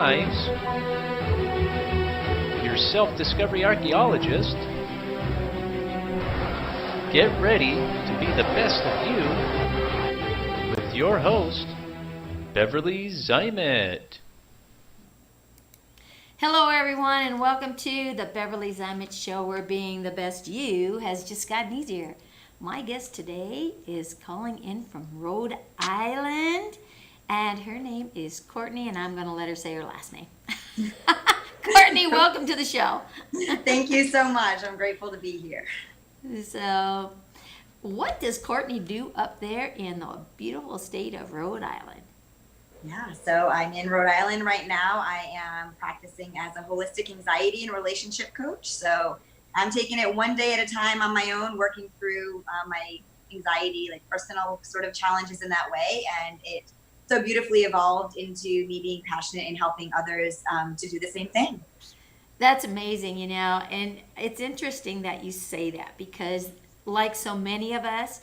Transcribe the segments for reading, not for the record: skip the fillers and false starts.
lives, your self-discovery archaeologist. Get ready to be the best of you with your host, Beverly Zimet. Hello, everyone, and welcome to the Beverly Zimet Show, where being the best you has just gotten easier. My guest today is calling in from Rhode Island, and her name is Courtney, and I'm going to let her say her last name. Courtney, welcome to the show. Thank you so much. I'm grateful to be here. So, what does Courtney do up there in the beautiful state of Rhode Island? Yeah, so I'm in Rhode Island right now. I am practicing as a holistic anxiety and relationship coach. So I'm taking it one day at a time on my own, working through my anxiety, like personal sort of challenges in that way. And it so beautifully evolved into me being passionate and helping others to do the same thing. That's amazing, and it's interesting that you say that because, like so many of us,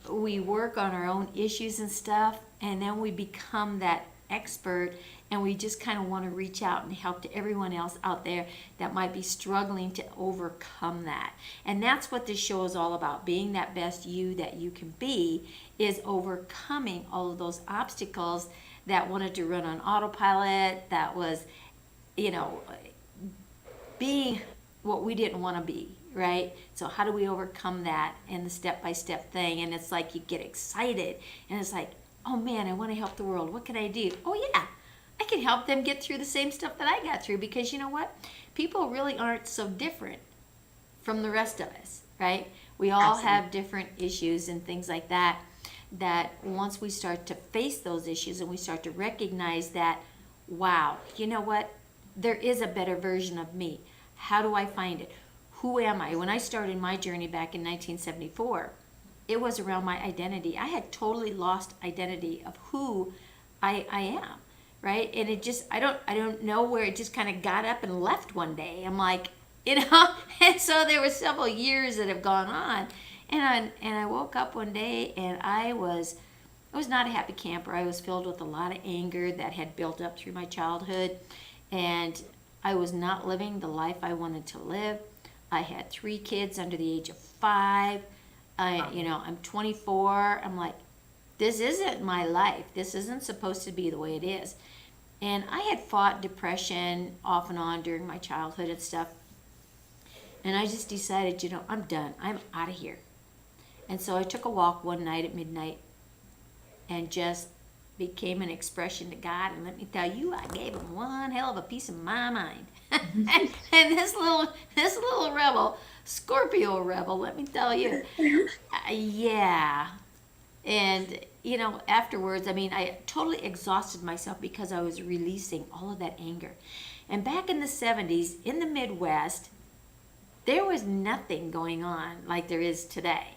we work on our own issues and stuff, and then we become that expert, and we just kind of want to reach out and help to everyone else out there that might be struggling to overcome that. And that's what this show is all about. Being that best you that you can be is overcoming all of those obstacles that wanted to run on autopilot, that was, being what we didn't want to be, right? So how do we overcome that in the step-by-step thing? And it's like you get excited, and it's like, oh man, I want to help the world. What can I do? Oh yeah, I can help them get through the same stuff that I got through, because you know what? People really aren't so different from the rest of us, right? We all Absolutely. have different issues and things like that, that once we start to face those issues and we start to recognize that, wow, you know what? There is a better version of me. How do I find it? Who am I? When I started my journey back in 1974, it was around my identity. I had totally lost identity of who I am, right? And it just, I don't know where it just kind of got up and left one day. I'm like, and so there were several years that have gone on, and I woke up one day and I was not a happy camper. I was filled with a lot of anger that had built up through my childhood, and I was not living the life I wanted to live. I had 3 kids under the age of 5. I'm 24. I'm like, this isn't my life. This isn't supposed to be the way it is. And I had fought depression off and on during my childhood and stuff. And I just decided, I'm done. I'm out of here. And so I took a walk one night at midnight and just became an expression to God. And let me tell you, I gave him one hell of a piece of my mind. and this little rebel, Scorpio rebel, let me tell you, yeah. And afterwards, I totally exhausted myself because I was releasing all of that anger. And back in the 70s, in the Midwest, there was nothing going on like there is today,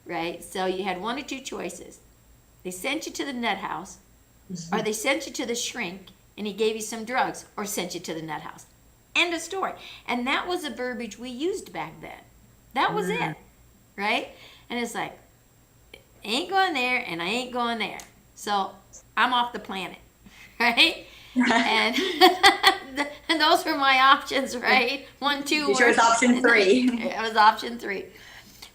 right? So you had one or two choices. They sent you to the nut house, or they sent you to the shrink and he gave you some drugs, or sent you to the nut house. End of story. And that was the verbiage we used back then. That was it, right? And it's like, I ain't going there and I ain't going there. So I'm off the planet, right? and and those were my options, right? 1, 2. You chose option 3. It was option 3.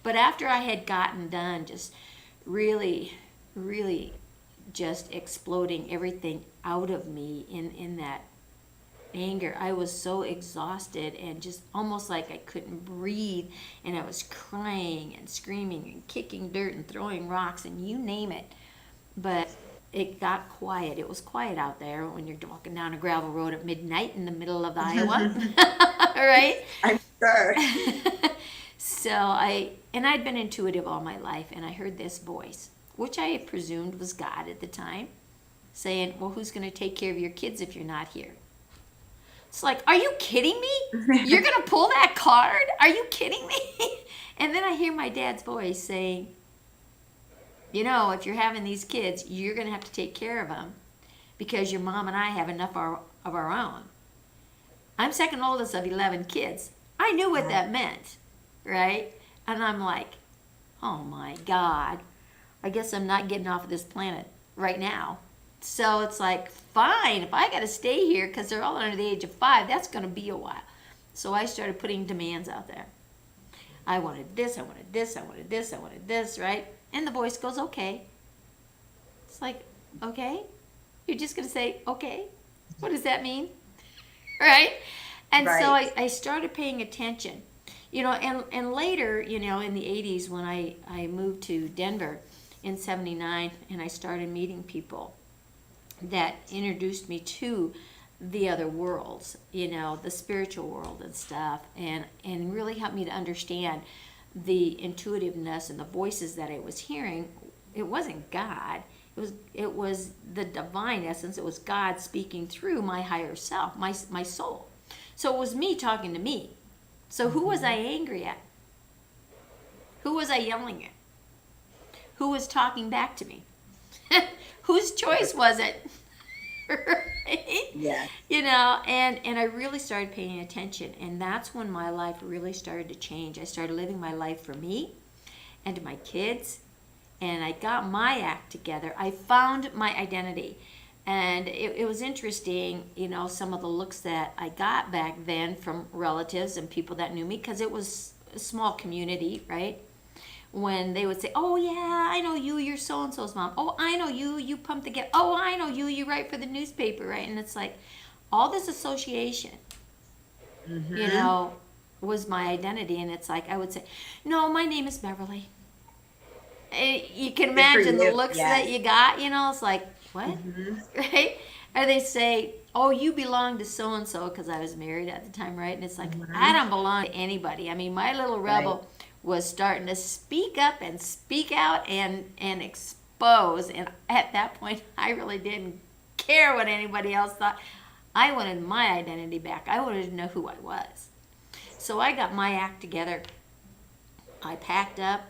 But after I had gotten done just really, really just exploding everything out of me in that anger, I was so exhausted and just almost like I couldn't breathe, and I was crying and screaming and kicking dirt and throwing rocks and you name it. But it got quiet. It was quiet out there when you're walking down a gravel road at midnight in the middle of Iowa. Right? I'm sure. So I'd been intuitive all my life, and I heard this voice, which I presumed was God at the time, saying, well, who's going to take care of your kids if you're not here? It's like, are you kidding me? You're going to pull that card? Are you kidding me? And then I hear my dad's voice saying, if you're having these kids, you're going to have to take care of them because your mom and I have enough of our own. I'm second oldest of 11 kids. I knew what that meant, right? And I'm like, oh my God, I guess I'm not getting off of this planet right now. So it's like, fine, if I got to stay here because they're all under the age of 5, that's going to be a while. So I started putting demands out there. I wanted this, I wanted this, I wanted this, I wanted this, right? And the voice goes, okay. It's like, okay? You're just going to say, okay? What does that mean? Right? And so I started paying attention. And later, in the 80s when I moved to Denver in 79 and I started meeting people that introduced me to the other worlds, the spiritual world and stuff, and really helped me to understand the intuitiveness and the voices that I was hearing. It wasn't God. It was the divine essence. It was God speaking through my higher self, my soul. So it was me talking to me. So who was I angry at? Who was I yelling at? Who was talking back to me? Whose choice was it? Right? Yeah. And I really started paying attention, and that's when my life really started to change. I started living my life for me and my kids, and I got my act together. I found my identity. And it was interesting, some of the looks that I got back then from relatives and people that knew me, because it was a small community, right? When they would say, oh yeah, I know you, you're so-and-so's mom. Oh, I know you, you pump the gas. Oh, I know you, you write for the newspaper, right? And it's like, all this association, was my identity. And it's like, I would say, no, my name is Beverly. You can imagine the looks that you got, it's like, what? Right? Or they say, oh, you belong to so-and-so, because I was married at the time, right? And it's like, I don't belong to anybody. I mean, my little rebel was starting to speak up and speak out and expose. And at that point, I really didn't care what anybody else thought. I wanted my identity back. I wanted to know who I was. So I got my act together. I packed up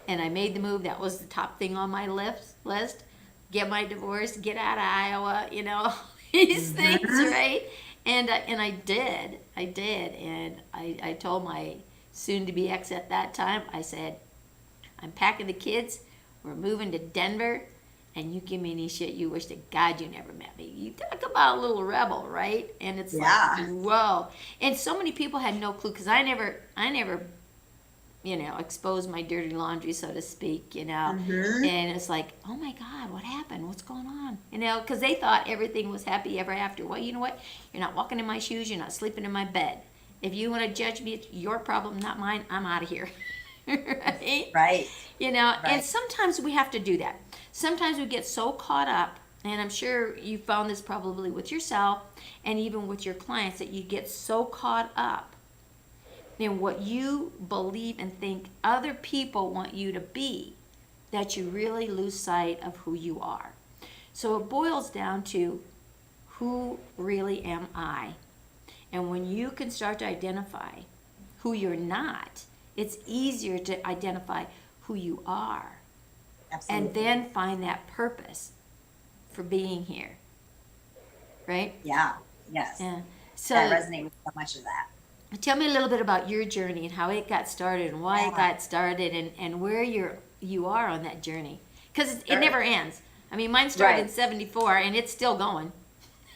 and I made the move. That was the top thing on my list. Get my divorce, get out of Iowa, these things, right? And I did, and I told my soon-to-be ex at that time, I said, I'm packing the kids, we're moving to Denver, and you give me any shit you wish to God you never met me. You talk about a little rebel, right? And it's like, whoa. And so many people had no clue, because I never expose my dirty laundry, so to speak, and it's like, oh my God, what happened? What's going on? Because they thought everything was happy ever after. Well, you know what? You're not walking in my shoes. You're not sleeping in my bed. If you want to judge me, it's your problem, not mine. I'm out of here. Right? Right. And sometimes we have to do that. Sometimes we get so caught up, and I'm sure you found this probably with yourself and even with your clients, that you get so caught up in what you believe and think other people want you to be, that you really lose sight of who you are. So it boils down to, who really am I? And when you can start to identify who you're not, it's easier to identify who you are. Absolutely. And then find that purpose for being here. Right? Yeah. Yes. Yeah. So I resonate with so much of that. Tell me a little bit about your journey and how it got started and why it got started and where you are on that journey. Because it never ends. I mean, mine started in 74 and it's still going.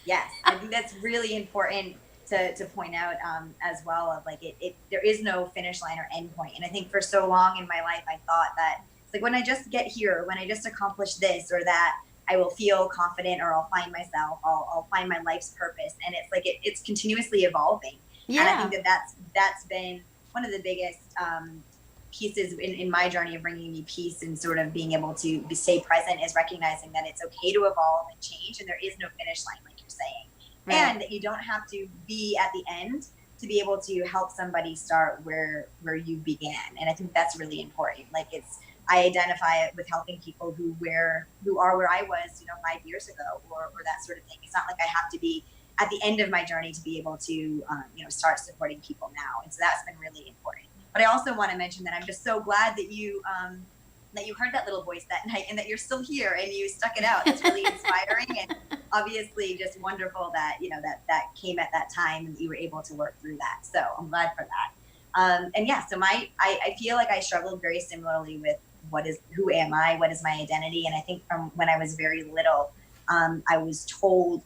Yes, I think that's really important to point out as well, of like there is no finish line or end point. And I think for so long in my life, I thought that it's like, when I just get here, when I just accomplish this or that, I will feel confident, or I'll find myself, I'll find my life's purpose. And it's like, it's continuously evolving. Yeah. And I think that's been one of the biggest pieces in my journey of bringing me peace and sort of being able to stay present, is recognizing that it's okay to evolve and change, and there is no finish line, like you're saying. Right. And that you don't have to be at the end to be able to help somebody start where you began. And I think that's really important. Like, I identify it with helping people who are where I was, 5 years ago, or that sort of thing. It's not like I have to be at the end of my journey to be able to, start supporting people now. And so that's been really important. But I also want to mention that I'm just so glad that you heard that little voice that night, and that you're still here and you stuck it out. It's really inspiring, and obviously just wonderful that, that came at that time and that you were able to work through that. So I'm glad for that. And yeah, so I feel like I struggled very similarly with who am I? What is my identity? And I think from when I was very little, I was told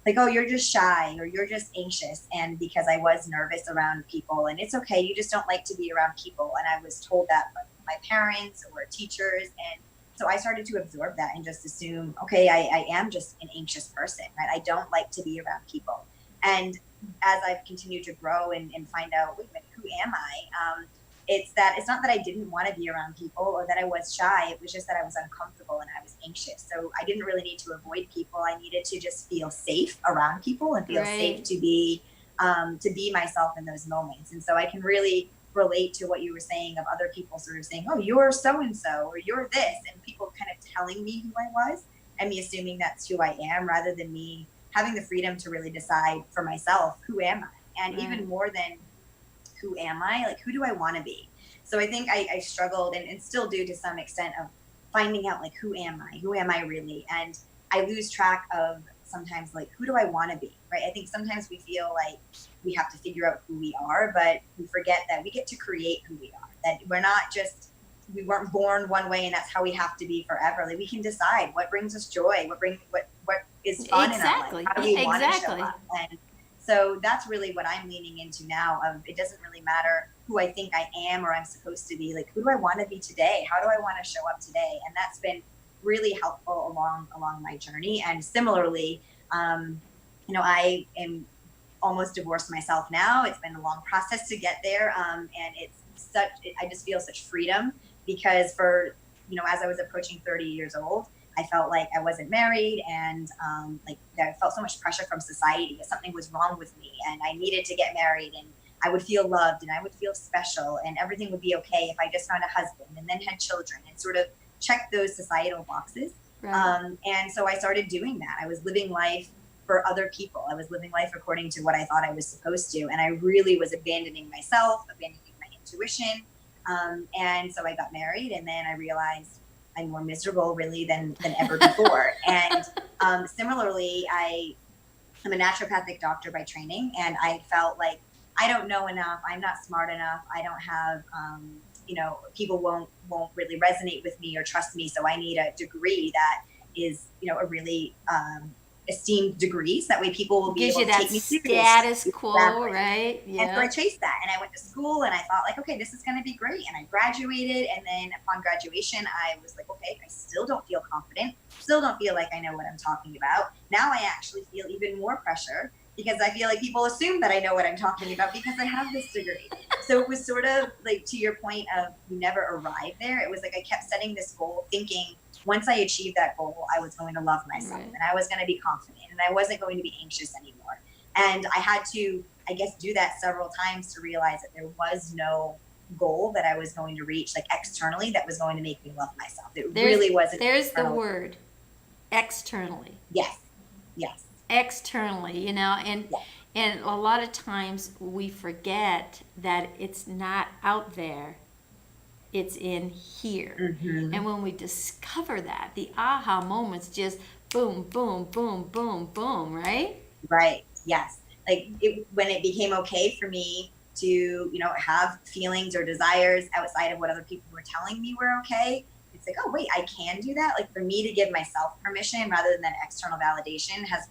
like, oh, you're just shy or you're just anxious. And because I was nervous around people, and it's okay, you just don't like to be around people. And I was told that by my parents or teachers. And so I started to absorb that and just assume, okay, I am just an anxious person, right? I don't like to be around people. And as I've continued to grow and find out, wait a minute, who am I? It's not that I didn't want to be around people or that I was shy. It was just that I was uncomfortable and I was anxious. So I didn't really need to avoid people. I needed to just feel safe around people and feel safe to be myself in those moments. And so I can really relate to what you were saying of other people sort of saying, oh, you're so-and-so or you're this, and people kind of telling me who I was and me assuming that's who I am rather than me having the freedom to really decide for myself, who am I? And even more than who am I, like, who do I want to be? So I think I struggled and still do to some extent of finding out, like, who am I really? And I lose track of sometimes, like, who do I want to be, right? I think sometimes we feel like we have to figure out who we are, but we forget that we get to create who we are, that we weren't born one way and that's how we have to be forever. Like, we can decide what brings us joy, what is fun in our life, how do we want to show up. And so that's really what I'm leaning into now. It doesn't really matter who I think I am or I'm supposed to be. Like, who do I want to be today? How do I want to show up today? And that's been really helpful along my journey. And similarly, I am almost divorced myself now. It's been a long process to get there, and I just feel such freedom because as I was approaching 30 years old, I felt like I wasn't married, and I felt so much pressure from society that something was wrong with me and I needed to get married, and I would feel loved and I would feel special and everything would be okay if I just found a husband and then had children and sort of check those societal boxes. Right. And so I started doing that. I was living life for other people. I was living life according to what I thought I was supposed to. And I really was abandoning myself, abandoning my intuition. And so I got married, and then I realized I'm more miserable really than ever before. And similarly, I'm a naturopathic doctor by training, and I felt like I don't know enough. I'm not smart enough. I don't have, people won't really resonate with me or trust me. So I need a degree that is, a really esteemed degree, so that way people will be able to take me seriously. Gives you that status quo, right? Yeah. And so I chased that, and I went to school, and I thought, like, okay, this is going to be great. And I graduated, and then upon graduation, I was like, okay, I still don't feel confident, still don't feel like I know what I'm talking about. Now I actually feel even more pressure because I feel like people assume that I know what I'm talking about because I have this degree. So it was sort of like, to your point of you never arrived there. It was like I kept setting this goal thinking, once I achieved that goal, I was going to love myself, right, and I was going to be confident, and I wasn't going to be anxious anymore. And I had to, I guess, do that several times to realize that there was no goal that I was going to reach, like, externally, that was going to make me love myself. Really wasn't. There's the word, externally. Yes. Externally, and a lot of times we forget that it's not out there. It's in here. Mm-hmm. And when we discover that, the aha moments just boom, boom, boom, boom, boom, right? Right, yes. Like, when it became okay for me to, have feelings or desires outside of what other people were telling me were okay, it's like, oh, wait, I can do that? Like, for me to give myself permission rather than external validation has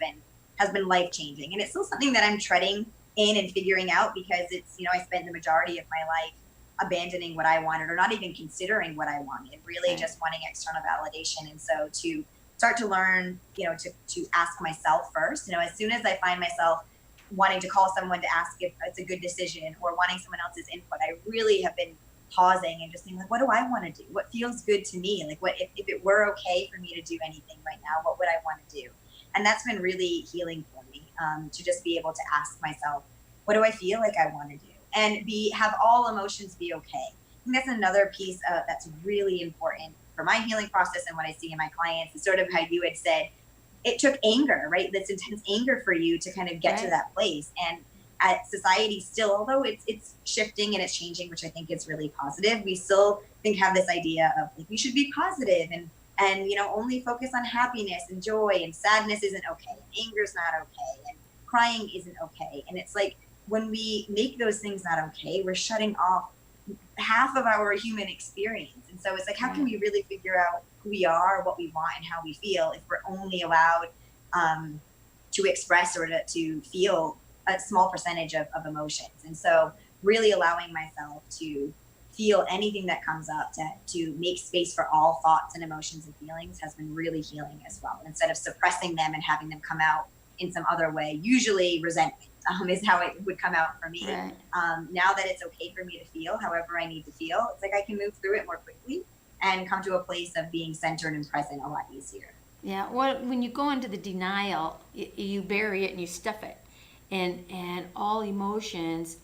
been life-changing. And it's still something that I'm treading in and figuring out because it's, I spent the majority of my life abandoning what I wanted or not even considering what I wanted, really just wanting external validation. And so to start to learn, to ask myself first, as soon as I find myself wanting to call someone to ask if it's a good decision or wanting someone else's input, I really have been pausing and just thinking, like, what do I want to do? What feels good to me? Like, what if it were okay for me to do anything right now, what would I want to do? And that's been really healing for me, to just be able to ask myself, what do I feel like I want to do? And have all emotions be okay. I think that's another piece that's really important for my healing process and what I see in my clients. Is sort of how you had said, it took anger, right? This intense anger for you to kind of get to that place. And at society still, although it's shifting and it's changing, which I think is really positive, we still have this idea of, like, we should be positive and only focus on happiness and joy, and sadness isn't okay, and anger's not okay, and crying isn't okay. And it's like, when we make those things not okay, we're shutting off half of our human experience. And so it's like, how can we really figure out who we are, what we want, and how we feel if we're only allowed to express or to feel a small percentage of emotions? And so really allowing myself to feel anything that comes up, to make space for all thoughts and emotions and feelings has been really healing as well. Instead of suppressing them and having them come out in some other way, usually resentment is how it would come out for me. Right. Now that it's okay for me to feel however I need to feel, it's like I can move through it more quickly and come to a place of being centered and present a lot easier. Yeah, well, when you go into the denial, you bury it and you stuff it, and all emotions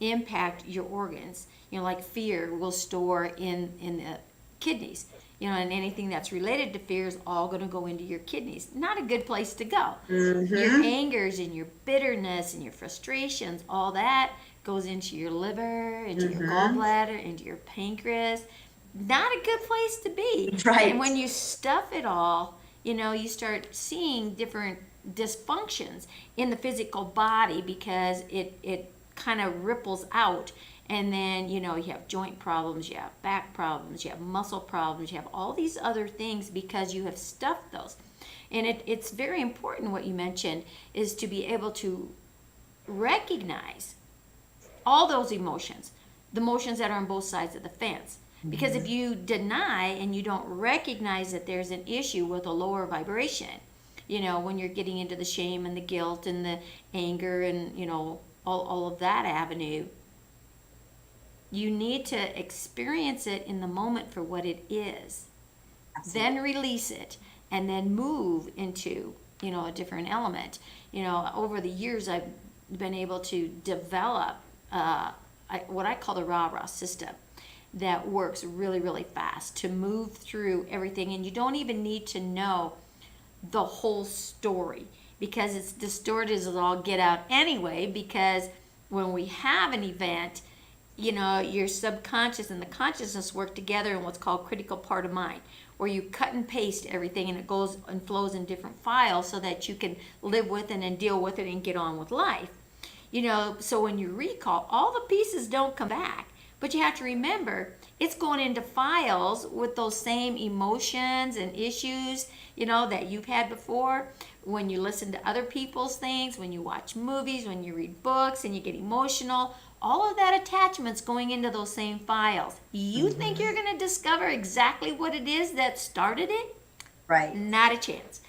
impact your organs. You know, like fear will store in the kidneys. You know, and anything that's related to fear is all going to go into your kidneys. Not a good place to go. Your angers and your bitterness and your frustrations, all that goes into your liver, into your gallbladder, into your pancreas. Not a good place to be. Right. And when you stuff it all, you know, you start seeing different dysfunctions in the physical body because it kind of ripples out. And then, you know, you have joint problems, you have back problems, you have muscle problems, you have all these other things because you have stuffed those. And it's very important what you mentioned is to be able to recognize all those emotions, the emotions that are on both sides of the fence. Because if you deny and you don't recognize that there's an issue with a lower vibration, you know, when you're getting into the shame and the guilt and the anger and, you know, all of that avenue, you need to experience it in the moment for what it is. Absolutely. Then release it and then move into, you know, a different element. You know, over the years I've been able to develop what I call the rah-rah system that works really, really fast to move through everything. And you don't even need to know the whole story because it's distorted as all get out anyway, because when we have an event, you know, your subconscious and the consciousness work together in what's called critical part of mind, where you cut and paste everything and it goes and flows in different files so that you can live with it and deal with it and get on with life. You know, so when you recall, all the pieces don't come back, but you have to remember it's going into files with those same emotions and issues, you know, that you've had before. When you listen to other people's things, when you watch movies, when you read books and you get emotional, all of that attachment's going into those same files. You think you're going to discover exactly what it is that started it? Right. Not a chance.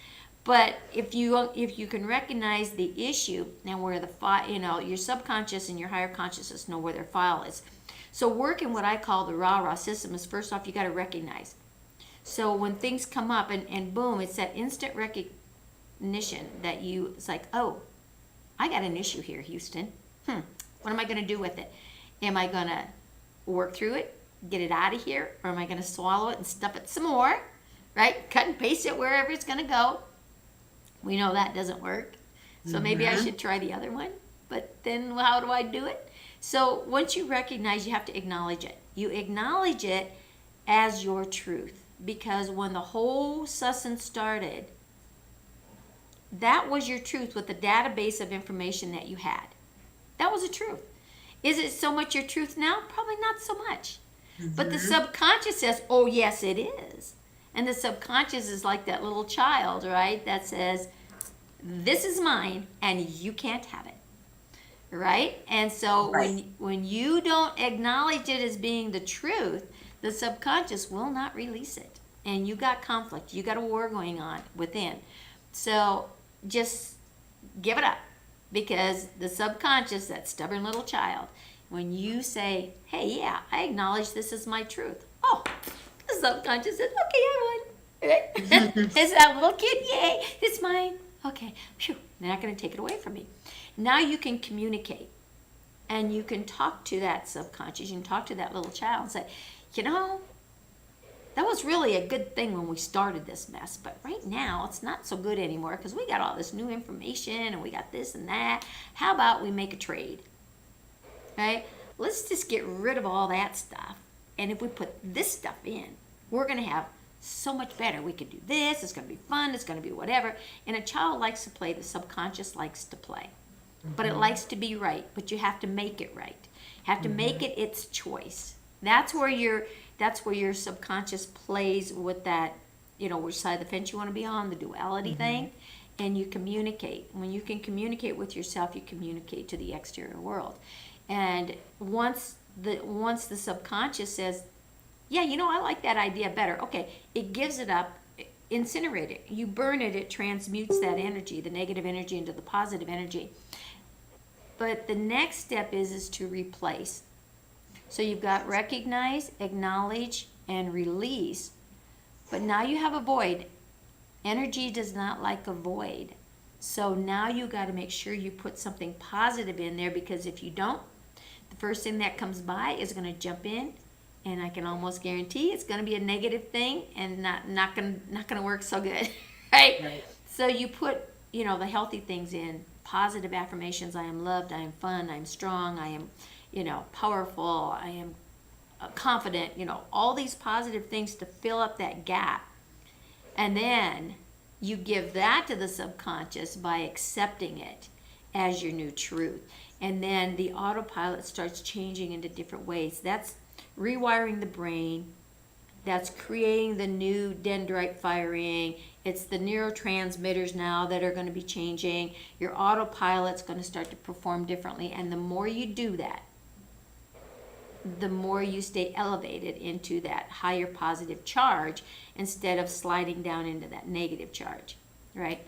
But if you can recognize the issue and where the file, you know, your subconscious and your higher consciousness know where their file is. So working what I call the rah-rah system is, first off, you got to recognize. So when things come up and boom, it's that instant recognition that it's like, oh, I got an issue here, Houston. What am I going to do with it? Am I going to work through it, get it out of here, or am I going to swallow it and stuff it some more, right? Cut and paste it wherever it's going to go. We know that doesn't work. So maybe I should try the other one. But then how do I do it? So once you recognize, you have to acknowledge it. You acknowledge it as your truth. Because when the whole sussing started, that was your truth with the database of information that you had. That was the truth. Is it so much your truth now? Probably not so much. But the subconscious says, oh, yes, it is. And the subconscious is like that little child, right? That says, this is mine and you can't have it. Right? And so when you don't acknowledge it as being the truth, the subconscious will not release it. And you got conflict. You got a war going on within. So just give it up. Because the subconscious, that stubborn little child, when you say, hey, yeah, I acknowledge this is my truth. Oh, the subconscious says, okay, I won. Right? It's that little kid, yay, it's mine. Okay, phew, they're not going to take it away from me. Now you can communicate. And you can talk to that subconscious. You can talk to that little child and say, you know, that was really a good thing when we started this mess, but right now it's not so good anymore because we got all this new information and we got this and that. How about we make a trade? Right? Let's just get rid of all that stuff. And if we put this stuff in, we're going to have so much better. We could do this. It's going to be fun. It's going to be whatever. And a child likes to play. The subconscious likes to play. But it likes to be right. But you have to make it right. You have to make it its choice. That's where your subconscious plays with that, which side of the fence you want to be on, the duality thing, and you communicate. When you can communicate with yourself, you communicate to the exterior world. And once the subconscious says, yeah, I like that idea better. Okay, it gives it up, incinerate it. You burn it, it transmutes that energy, the negative energy into the positive energy. But the next step is to replace. So you've got recognize, acknowledge, and release. But now you have a void. Energy does not like a void. So now you got to make sure you put something positive in there, because if you don't, the first thing that comes by is going to jump in, and I can almost guarantee it's going to be a negative thing and not going to work so good, right? So you put, the healthy things in, positive affirmations. I am loved, I am fun, I am strong, I am, powerful, I am confident, all these positive things to fill up that gap. And then you give that to the subconscious by accepting it as your new truth. And then the autopilot starts changing into different ways. That's rewiring the brain. That's creating the new dendrite firing. It's the neurotransmitters now that are going to be changing. Your autopilot's going to start to perform differently. And the more you do that, the more you stay elevated into that higher positive charge instead of sliding down into that negative charge, right?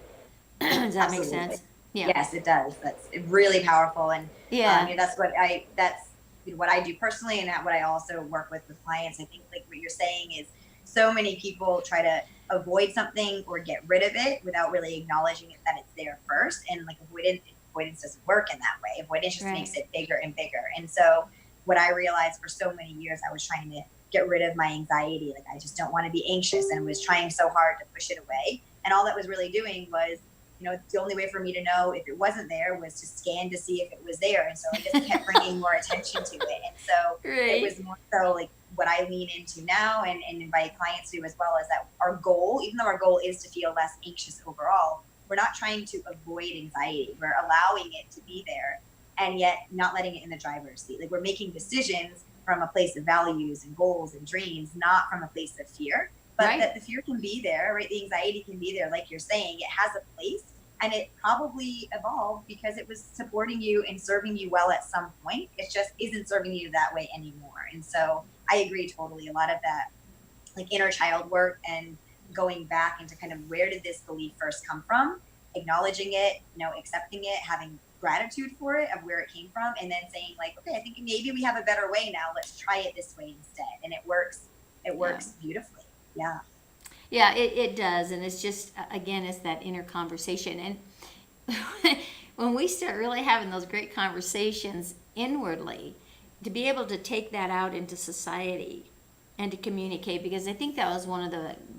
Does that make sense? Yeah. Yes, it does. That's really powerful. And that's what I do personally, and what I also work with clients. I think like what you're saying is so many people try to avoid something or get rid of it without really acknowledging that it's there first. And like avoidance doesn't work in that way. Avoidance just makes it bigger and bigger. And so what I realized for so many years, I was trying to get rid of my anxiety. Like I just don't want to be anxious, and was trying so hard to push it away. And all that was really doing was, the only way for me to know if it wasn't there was to scan to see if it was there. And so I just kept bringing more attention to it. And so it was more so like what I lean into now and invite clients to as well, is that our goal, even though our goal is to feel less anxious overall, we're not trying to avoid anxiety. We're allowing it to be there, and yet not letting it in the driver's seat. Like we're making decisions from a place of values and goals and dreams, not from a place of fear. But that the fear can be there, right? The anxiety can be there, like you're saying. It has a place, and it probably evolved because it was supporting you and serving you well at some point. It just isn't serving you that way anymore. And so I agree totally. A lot of that, like inner child work and going back into kind of where did this belief first come from, acknowledging it, accepting it, having gratitude for it of where it came from, and then saying like, okay, I think maybe we have a better way now. Let's try it this way instead. And it works beautifully. Yeah. Yeah, it does. And it's just, again, it's that inner conversation. And when we start really having those great conversations inwardly, to be able to take that out into society and to communicate, because I think that was one of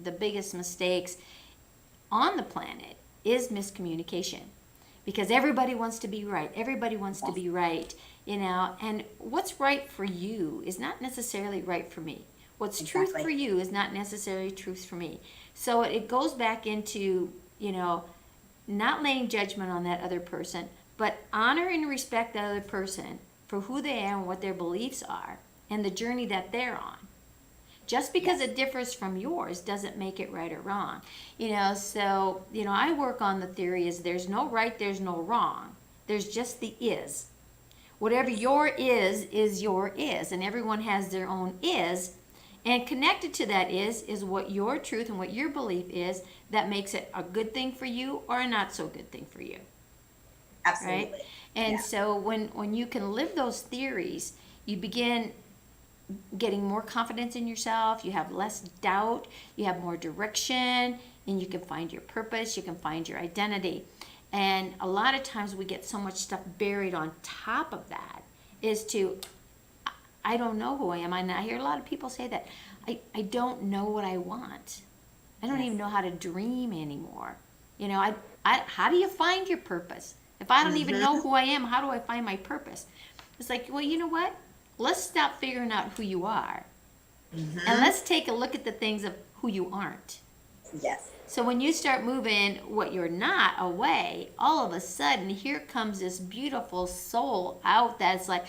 the biggest mistakes on the planet is miscommunication. Because everybody wants to be right. Everybody wants to be right, and what's right for you is not necessarily right for me. What's truth for you is not necessarily truth for me. So it goes back into, not laying judgment on that other person, but honor and respect that other person for who they are and what their beliefs are and the journey that they're on. Just because it differs from yours doesn't make it right or wrong. So, I work on the theory is there's no right, there's no wrong. There's just the is. Whatever your is your is. And everyone has their own is. And connected to that is what your truth and what your belief is that makes it a good thing for you or a not so good thing for you. Absolutely. Right? And so when you can live those theories, you begin getting more confidence in yourself, you have less doubt, you have more direction, and you can find your purpose, you can find your identity. And a lot of times we get so much stuff buried on top of that is I don't know who I am. I hear a lot of people say that. I don't know what I want. I don't even know how to dream anymore. How do you find your purpose? If I don't even know who I am, how do I find my purpose? It's like, well, you know what? Let's stop figuring out who you are. And let's take a look at the things of who you aren't. Yes. So when you start moving what you're not away, all of a sudden, here comes this beautiful soul out that's like,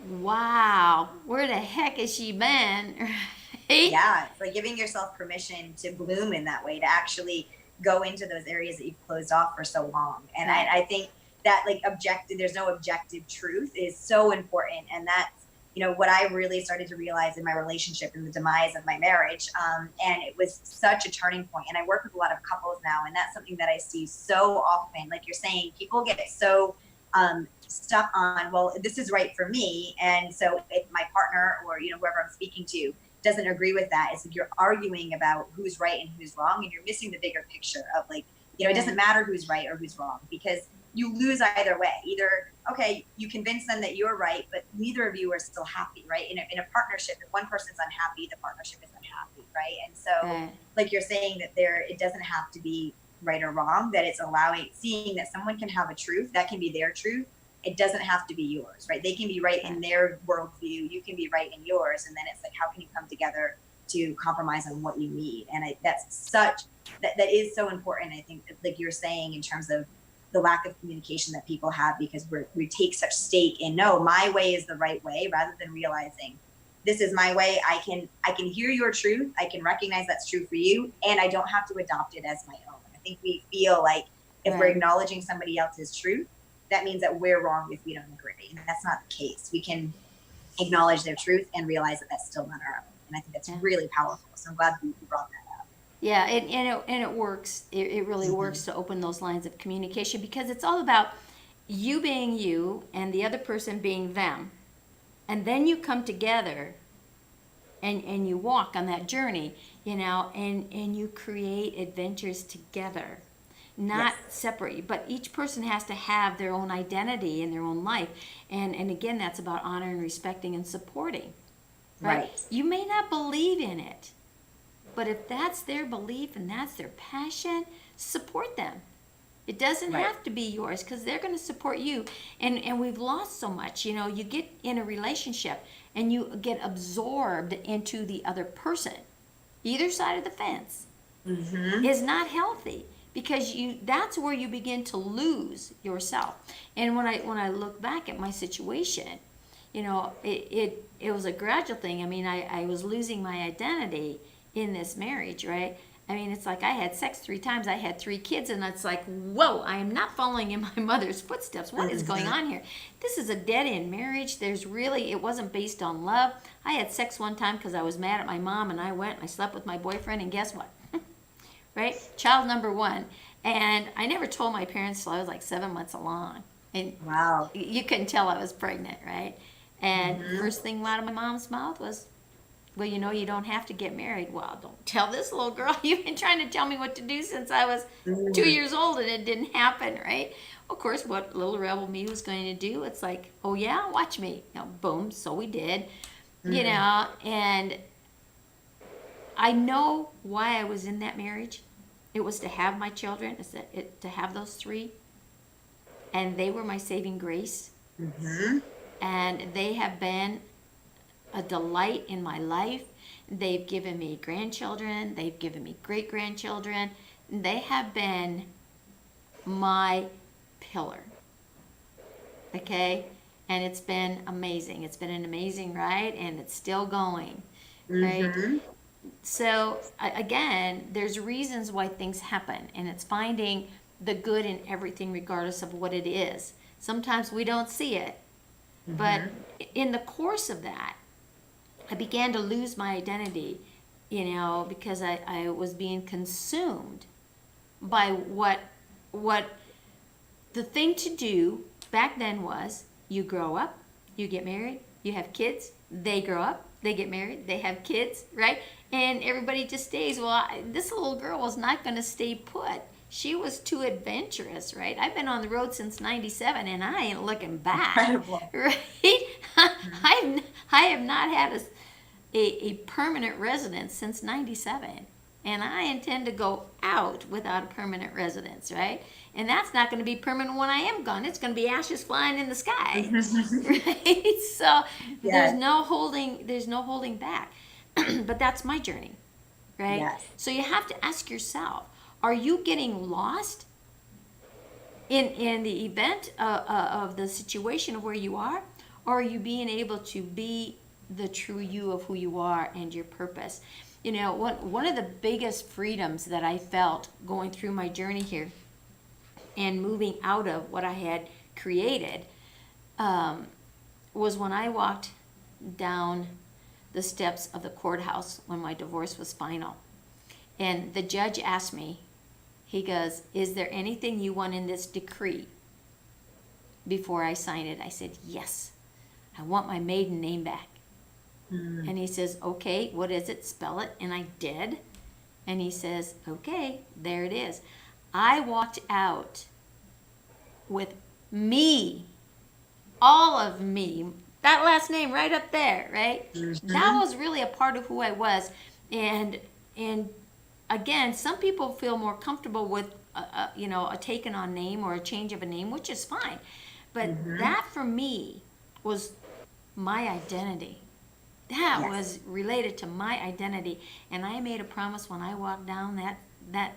Wow, where the heck has she been? Right? Yeah, it's like giving yourself permission to bloom in that way, to actually go into those areas that you've closed off for so long. And Right. I think that like objective, there's no objective truth is so important. And that's, you know, what I really started to realize in my relationship and the demise of my marriage. And it was such a turning point. And I work with a lot of couples now, and that's something that I see so often. Like you're saying, people get so stuck on, well, this is right for me. And so if my partner or, you know, whoever I'm speaking to doesn't agree with that, it's like you're arguing about who's right and who's wrong, and you're missing the bigger picture of like, you know, it doesn't matter who's right or who's wrong, because you lose either way. Either, okay, you convince them that you're right, but neither of you are still happy, right? In a partnership, if one person's unhappy, the partnership is unhappy, right? And so, Right. like you're saying, that it doesn't have to be right or wrong, that it's seeing that someone can have a truth, that can be their truth. It doesn't have to be yours, right? They can be right in their worldview. You can be right in yours. And then it's like, how can you come together to compromise on what you need? And that is so important. I think, like you're saying, in terms of the lack of communication that people have, because we take such stake in, no, my way is the right way, rather than realizing this is my way. I can hear your truth. I can recognize that's true for you, and I don't have to adopt it as my own. I think we feel like if we're acknowledging somebody else's truth, that means that we're wrong if we don't agree. And that's not the case. We can acknowledge their truth and realize that that's still not our own. And I think that's really powerful. So I'm glad you brought that up. Yeah, and it works. It really works to open those lines of communication, because it's all about you being you and the other person being them. And then you come together and you walk on that journey, you know, and you create adventures together. Not separate, but each person has to have their own identity in their own life. And again, that's about honoring, respecting, and supporting. Right? You may not believe in it, but if that's their belief and that's their passion, support them. It doesn't have to be yours, because they're going to support you. And we've lost so much. You know, you get in a relationship and you get absorbed into the other person. Either side of the fence is not healthy, because that's where you begin to lose yourself. And when I look back at my situation, you know, it was a gradual thing. I mean, I was losing my identity in this marriage, right? I mean, it's like I had sex 3 times, I had 3 kids, and it's like, whoa, I am not following in my mother's footsteps. What is going on here? This is a dead-end marriage. It wasn't based on love. I had sex one time because I was mad at my mom, and I slept with my boyfriend, and guess what? Right? Child number 1. And I never told my parents till I was like 7 months along. And wow, you couldn't tell I was pregnant, right? And first thing out of my mom's mouth was, well, you know, you don't have to get married. Well, don't tell this little girl. You've been trying to tell me what to do since I was 2 years old, and it didn't happen, right? Of course, what little rebel me was going to do, it's like, oh yeah, watch me. You know, boom, so we did. You know, and I know why I was in that marriage. It was to have my children, to have those 3. And they were my saving grace. And they have been a delight in my life. They've given me grandchildren. They've given me great-grandchildren. They have been my pillar. Okay? And it's been amazing. It's been an amazing ride, and it's still going. Right? So, again, there's reasons why things happen, and it's finding the good in everything regardless of what it is. Sometimes we don't see it, but in the course of that, I began to lose my identity, you know, because I was being consumed by what the thing to do back then was, you grow up, you get married, you have kids, they grow up, they get married, they have kids, right? And everybody just stays. Well, this little girl was not going to stay put. She was too adventurous, right? I've been on the road since '97, and I ain't looking back. Incredible. Right? I have not had a permanent residence since '97, and I intend to go out without a permanent residence, right? And that's not going to be permanent when I am gone. It's going to be ashes flying in the sky, right? So there's no holding back. But that's my journey, right? Yes. So you have to ask yourself, are you getting lost in the event of the situation of where you are? Or are you being able to be the true you of who you are and your purpose? You know, one of the biggest freedoms that I felt going through my journey here and moving out of what I had created was when I walked down the steps of the courthouse when my divorce was final. And the judge asked me, he goes, "Is there anything you want in this decree before I sign it?" I said, "Yes, I want my maiden name back." And he says, "Okay, what is it? Spell it." And I did. And he says, "Okay, there it is." I walked out with me, all of me, that last name right up there, right? That was really a part of who I was. And again, some people feel more comfortable with a taken on name or a change of a name, which is fine. But that for me was my identity. That was related to my identity. And I made a promise when I walked down that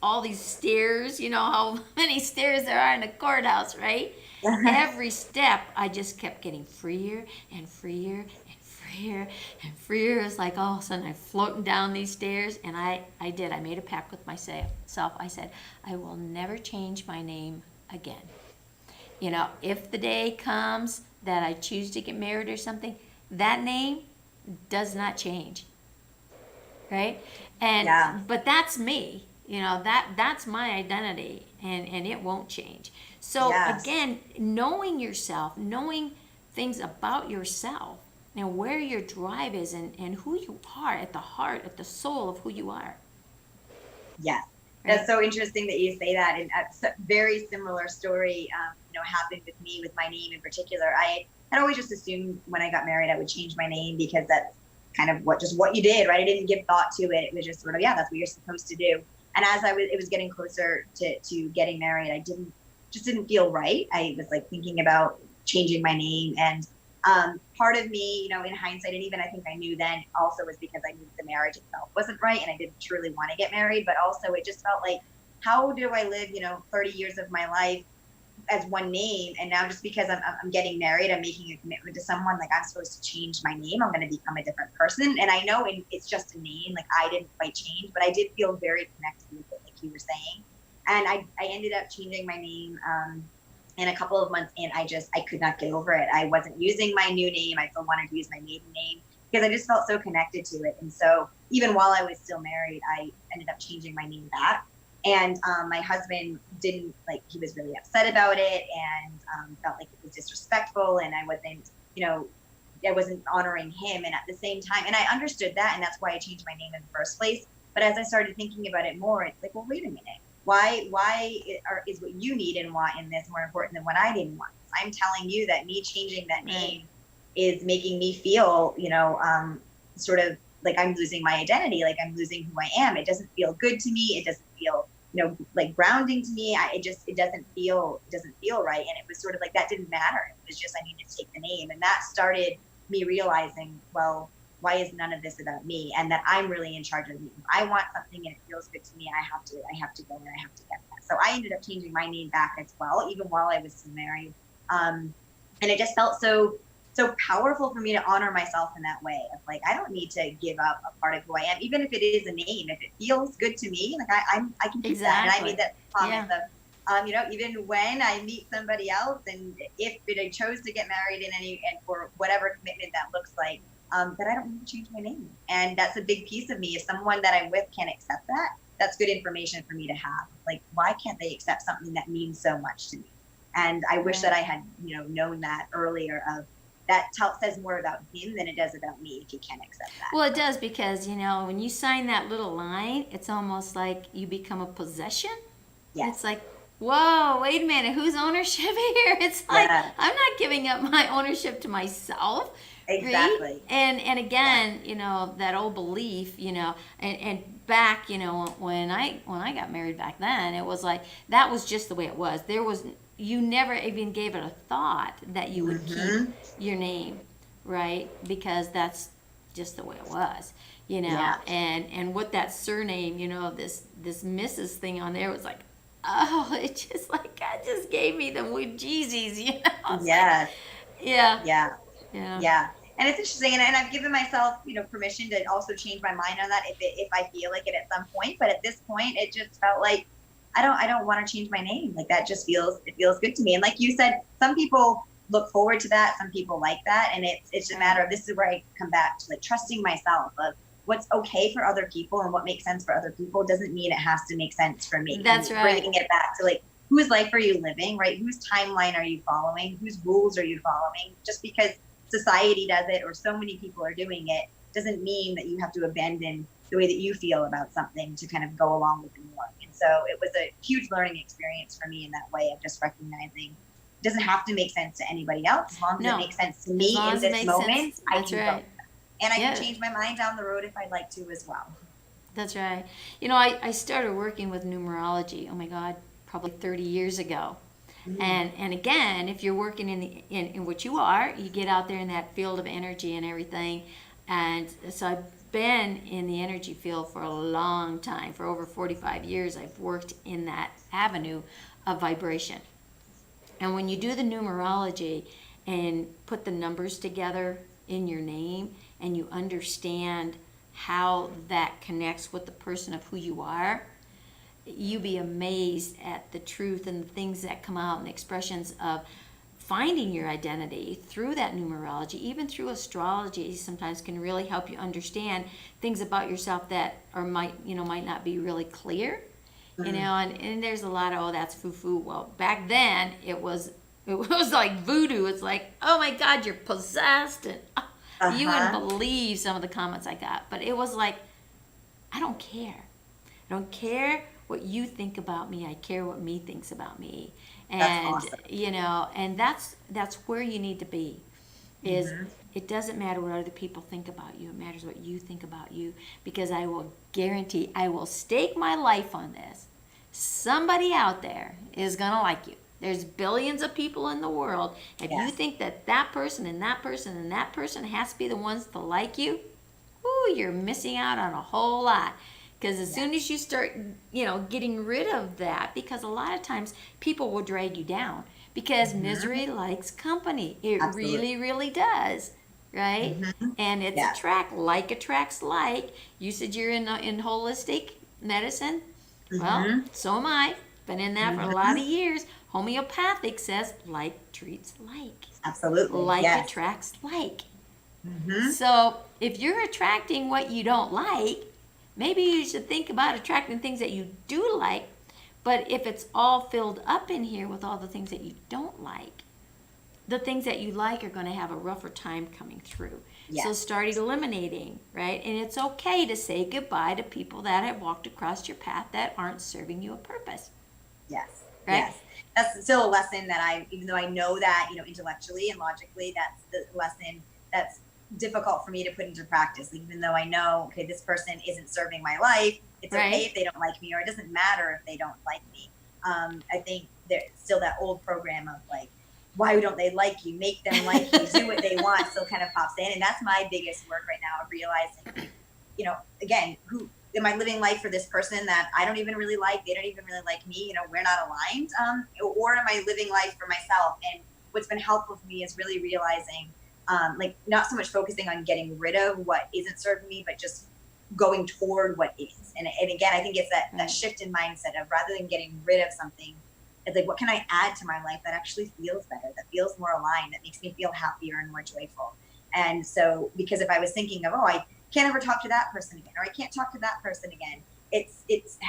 all these stairs, you know how many stairs there are in the courthouse, right? Every step, I just kept getting freer and freer and freer and freer. It's like all of a sudden I'm floating down these stairs. And I made a pact with myself. I said, I will never change my name again. You know, if the day comes that I choose to get married or something, that name does not change, right? And but that's me, you know, that's my identity, and it won't change. So again, knowing yourself, knowing things about yourself and where your drive is and who you are at the heart, at the soul of who you are. Yes. That's so interesting that you say that. And a very similar story, happened with me with my name in particular. I had always just assumed when I got married I would change my name because that's kind of what you did, right? I didn't give thought to it. It was just sort of, that's what you're supposed to do. And as it was getting closer to getting married, I didn't feel right. I was like thinking about changing my name, and part of me, in hindsight, and even I think I knew then, also was because I knew the marriage itself wasn't right, and I didn't truly want to get married. But also, it just felt like, how do I live, 30 years of my life as one name, and now just because I'm getting married, I'm making a commitment to someone, like I'm supposed to change my name, I'm going to become a different person. And I know it's just a name, like I didn't quite change, but I did feel very connected with it, like you were saying. And I ended up changing my name, and a couple of months in, I could not get over it. I wasn't using my new name. I still wanted to use my maiden name because I just felt so connected to it. And so even while I was still married, I ended up changing my name back. And my husband didn't, he was really upset about it, and felt like it was disrespectful, and I wasn't honoring him. And at the same time, and I understood that, and that's why I changed my name in the first place. But as I started thinking about it more, it's like, well, wait a minute. Why is what you need and want in this more important than what I didn't want? I'm telling you that me changing that name is making me feel, sort of like I'm losing my identity, like I'm losing who I am. It doesn't feel good to me. It doesn't feel, like grounding to me. It doesn't feel right. And it was sort of like, that didn't matter. It was just, I needed to take the name. And that started me realizing, well, why is none of this about me? And that I'm really in charge of me. If I want something and it feels good to me, I have to go and I have to get that. So I ended up changing my name back as well, even while I was still married. And it just felt so powerful for me to honor myself in that way. Of like, I don't need to give up a part of who I am, even if it is a name. If it feels good to me, like I can keep that. And I made that comment of, even when I meet somebody else, and if I chose to get married and for whatever commitment that looks like, that I don't need to change my name. And that's a big piece of me. If someone that I'm with can't accept that, that's good information for me to have. Like, why can't they accept something that means so much to me? And I wish that I had, known that earlier. Of that says more about him than it does about me if he can't accept that. Well, it does, because, when you sign that little line, it's almost like you become a possession. Yes. It's like, whoa, wait a minute, whose ownership here? It's like, I'm not giving up my ownership to myself. Exactly. Right? And again, that old belief, and back, when I got married back then, it was like, that was just the way it was. You never even gave it a thought that you would keep your name, right? Because that's just the way it was, and what that surname, this Mrs. thing on there was like, oh, it just like, God just gave me the Jeezys, Yes. Yeah. Yeah. Yeah. Yeah. And it's interesting. And I've given myself, permission to also change my mind on that if I feel like it at some point. But at this point, it just felt like I don't want to change my name. Like that just it feels good to me. And like you said, some people look forward to that. Some people like that. And it's just a matter of, this is where I come back to like trusting myself of what's okay for other people and what makes sense for other people doesn't mean it has to make sense for me. That's and right. Bringing it back to like, whose life are you living, right? Whose timeline are you following? Whose rules are you following? Just because society does it or so many people are doing it doesn't mean that you have to abandon the way that you feel about something to kind of go along with the norm. And so it was a huge learning experience for me in that way of just recognizing it doesn't have to make sense to anybody else. As long as No. it makes sense to As me long in as it this makes moment, sense. I That's can right. go. And I Yeah. can change my mind down the road if I'd like to as well. That's right. I started working with numerology, oh my God, probably 30 years ago. And again, if you're working in what you are, you get out there in that field of energy and everything. And so I've been in the energy field for a long time. For over 45 years, I've worked in that avenue of vibration. And when you do the numerology and put the numbers together in your name and you understand how that connects with the person of who you are, you be amazed at the truth and the things that come out and the expressions of finding your identity through that numerology, even through astrology. Sometimes can really help you understand things about yourself that might not be really clear. And there's a lot of, oh, that's foo-foo. Well, back then it was like voodoo. It's like, oh my God, you're possessed, and you wouldn't believe some of the comments I got. But it was like, I don't care. I don't care what you think about me. I care what me thinks about me. And That's awesome. and that's where you need to be. Is it doesn't matter what other people think about you. It matters what you think about you, because I will guarantee, I will stake my life on this. Somebody out there is going to like you. There's billions of people in the world. If you think that that person and that person and that person has to be the ones to like you, ooh, you're missing out on a whole lot. Because as soon as you start, getting rid of that, because a lot of times people will drag you down, because misery likes company. It really, really does, right? And it's like attracts like. You said you're in holistic medicine. Well, so am I. Been in that for a lot of years. Homeopathic says like treats like. Absolutely. Like attracts like. So if you're attracting what you don't like, maybe you should think about attracting things that you do like. But if it's all filled up in here with all the things that you don't like, the things that you like are going to have a rougher time coming through. So start eliminating, right? And it's okay to say goodbye to people that have walked across your path that aren't serving you a purpose. Yes. Right? Yes. That's still a lesson that even though I know that, intellectually and logically, that's the lesson that's difficult for me to put into practice. Even though I know, okay, this person isn't serving my life, it's okay if they don't like me, or it doesn't matter if they don't like me. I think there's still that old program of like, why don't they like you? Make them like you. Do what they want. Still kind of pops in, and that's my biggest work right now of realizing, again, who am I living life for this person that I don't even really like? They don't even really like me. We're not aligned. Or am I living life for myself? And what's been helpful for me is really realizing, like not so much focusing on getting rid of what isn't serving me, but just going toward what is. And again, I think it's that shift in mindset of, rather than getting rid of something, it's like, what can I add to my life that actually feels better, that feels more aligned, that makes me feel happier and more joyful. And so, because if I was thinking of, I can't ever talk to that person again, or I can't talk to that person again, it's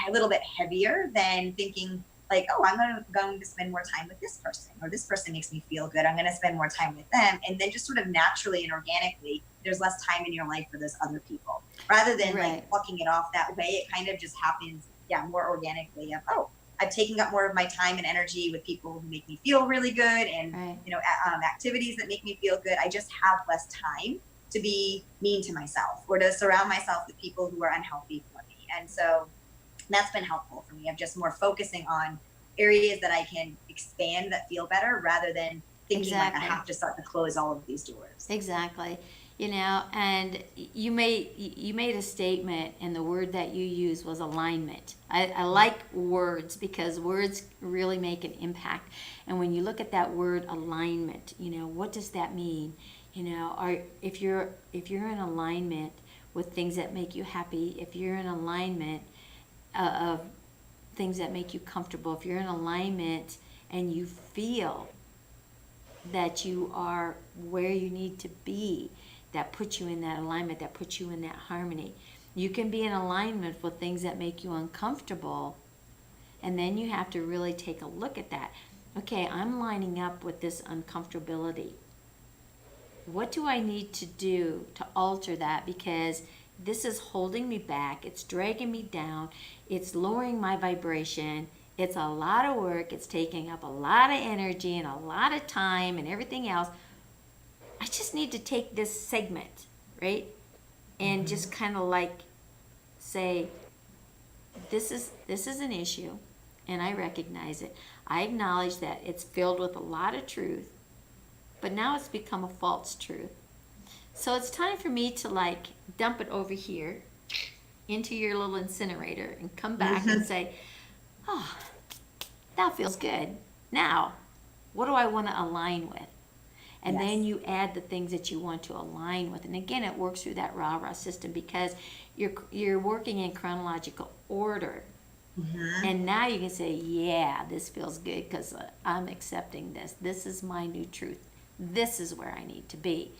a little bit heavier than thinking like, I'm going to spend more time with this person, or this person makes me feel good, I'm going to spend more time with them. And then just sort of naturally and organically, there's less time in your life for those other people, rather than like plucking it off that way. It kind of just happens, more organically of, I'm taking up more of my time and energy with people who make me feel really good, and activities that make me feel good. I just have less time to be mean to myself, or to surround myself with people who are unhealthy for me. And so that's been helpful for me, of just more focusing on areas that I can expand that feel better, rather than thinking like I have to start to close all of these doors. Exactly. And you made a statement, and the word that you used was alignment. I like words because words really make an impact. And when you look at that word alignment, what does that mean? If you're in alignment with things that make you happy, if you're in alignment of things that make you comfortable, if you're in alignment and you feel that you are where you need to be, that puts you in that alignment, that puts you in that harmony. You can be in alignment with things that make you uncomfortable, and then you have to really take a look at that. Okay, I'm lining up with this uncomfortability. What do I need to do to alter that? Because this is holding me back, it's dragging me down, it's lowering my vibration, it's a lot of work, it's taking up a lot of energy and a lot of time and everything else. I just need to take this segment, right? And just kind of like say, this is an issue, and I recognize it. I acknowledge that it's filled with a lot of truth, but now it's become a false truth. So it's time for me to like dump it over here into your little incinerator and come back and say, oh, that feels good. Now, what do I want to align with? And then you add the things that you want to align with. And again, it works through that rah-rah system because you're working in chronological order. And now you can say, yeah, this feels good because I'm accepting this. This is my new truth. This is where I need to be.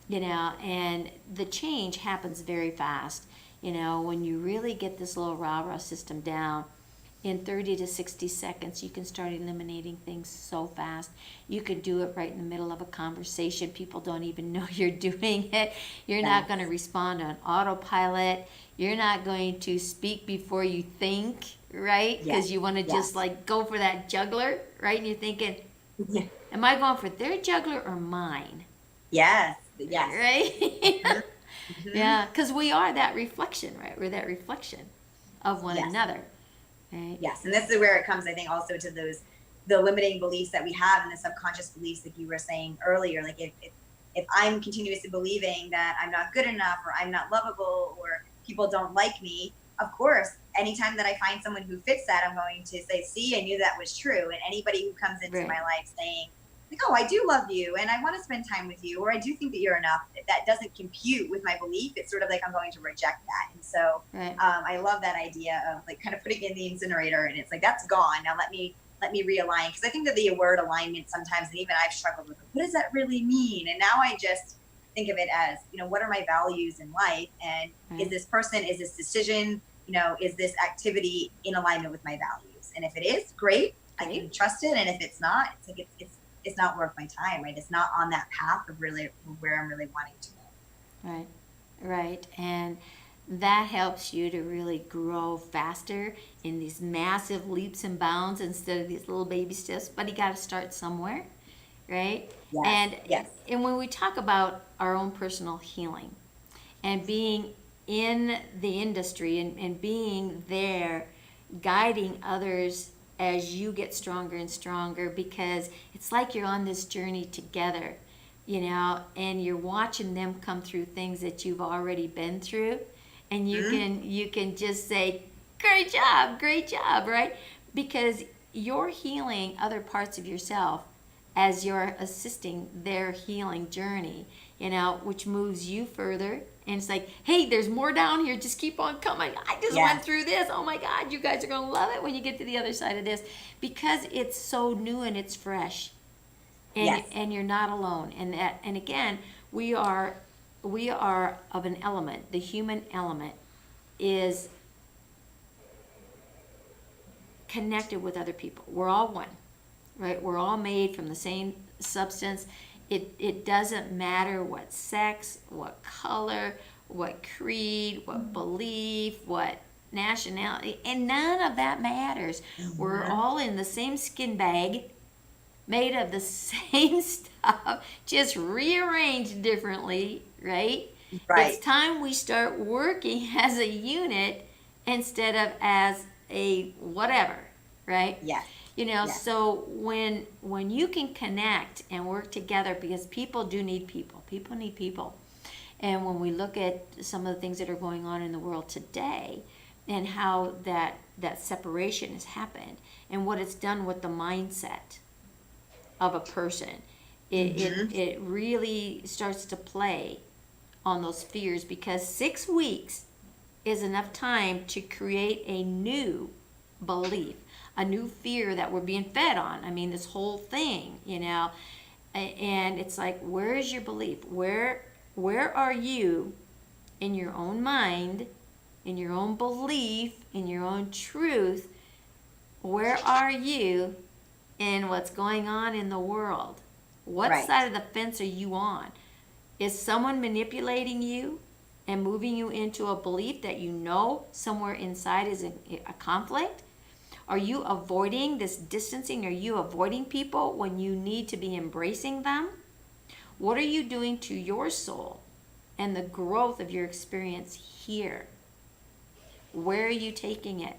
And the change happens very fast. When you really get this little rah-rah system down, in 30 to 60 seconds, you can start eliminating things so fast. You could do it right in the middle of a conversation. People don't even know you're doing it. You're not going to respond on autopilot. You're not going to speak before you think, right? Because you want to just like go for that juggler, right? And you're thinking, am I going for their juggler or mine? Yes. Right? Yeah, because we are that reflection, right? We're that reflection of one another. Right. Yes, and this is where it comes, I think, also to the limiting beliefs that we have and the subconscious beliefs that you were saying earlier. Like if I'm continuously believing that I'm not good enough or I'm not lovable or people don't like me, of course, anytime that I find someone who fits that, I'm going to say, see, I knew that was true. And anybody who comes into my life saying, like, oh, I do love you and I want to spend time with you, or I do think that you're enough, if that doesn't compute with my belief, it's sort of like I'm going to reject that. And so I love that idea of like kind of putting it in the incinerator and it's like, that's gone. Now let me realign. Because I think that the word alignment sometimes, and even I've struggled with it, what does that really mean? And now I just think of it as, what are my values in life? And is this person, is this decision, is this activity in alignment with my values? And if it is, great, I can trust it. And if it's not, it's like it's not worth my time, right? It's not on that path of really where I'm really wanting to go. Right. And that helps you to really grow faster in these massive leaps and bounds instead of these little baby steps. But you got to start somewhere, right? And when we talk about our own personal healing and being in the industry and being there, guiding others as you get stronger and stronger, because it's like you're on this journey together, and you're watching them come through things that you've already been through, and you can just say, great job, right? Because you're healing other parts of yourself as you're assisting their healing journey, which moves you further. And it's like, hey, there's more down here. Just keep on coming. I just went through this. Oh my God, you guys are going to love it when you get to the other side of this, because it's so new and it's fresh. And you're not alone. And again, we are of an element. The human element is connected with other people. We're all one, right? We're all made from the same substance. It doesn't matter what sex, what color, what creed, what belief, what nationality, and none of that matters. We're all in the same skin bag, made of the same stuff, just rearranged differently, right? It's time we start working as a unit instead of as a whatever, right? So when you can connect and work together, because people do need people. People need people. And when we look at some of the things that are going on in the world today and how that separation has happened and what it's done with the mindset of a person, it really starts to play on those fears, because 6 weeks is enough time to create a new belief, a new fear that we're being fed on. I mean, this whole thing, and it's like, where is your belief? Where are you in your own mind, in your own belief, in your own truth? Where are you in what's going on in the world? What Right. side of the fence are you on? Is someone manipulating you and moving you into a belief that somewhere inside is a conflict? Are you avoiding this distancing? Are you avoiding people when you need to be embracing them? What are you doing to your soul and the growth of your experience here? Where are you taking it?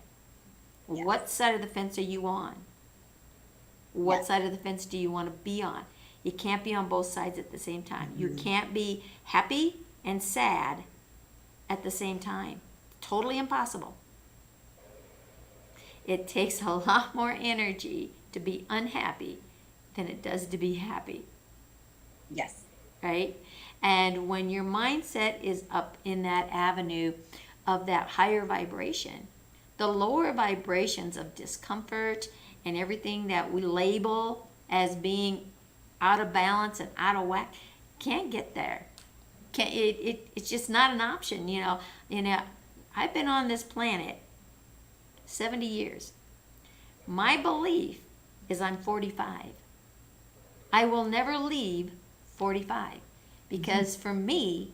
Yes. What side of the fence are you on? What Yes. side of the fence do you want to be on? You can't be on both sides at the same time. You Mm-hmm. can't be happy and sad at the same time. Totally impossible. It takes a lot more energy to be unhappy than it does to be happy, Yes. right? And when your mindset is up in that avenue of that higher vibration, the lower vibrations of discomfort and everything that we label as being out of balance and out of whack can't get there. It's just not an option. I've been on this planet 70 years. My belief is I'm 45. I will never leave 45, because for me,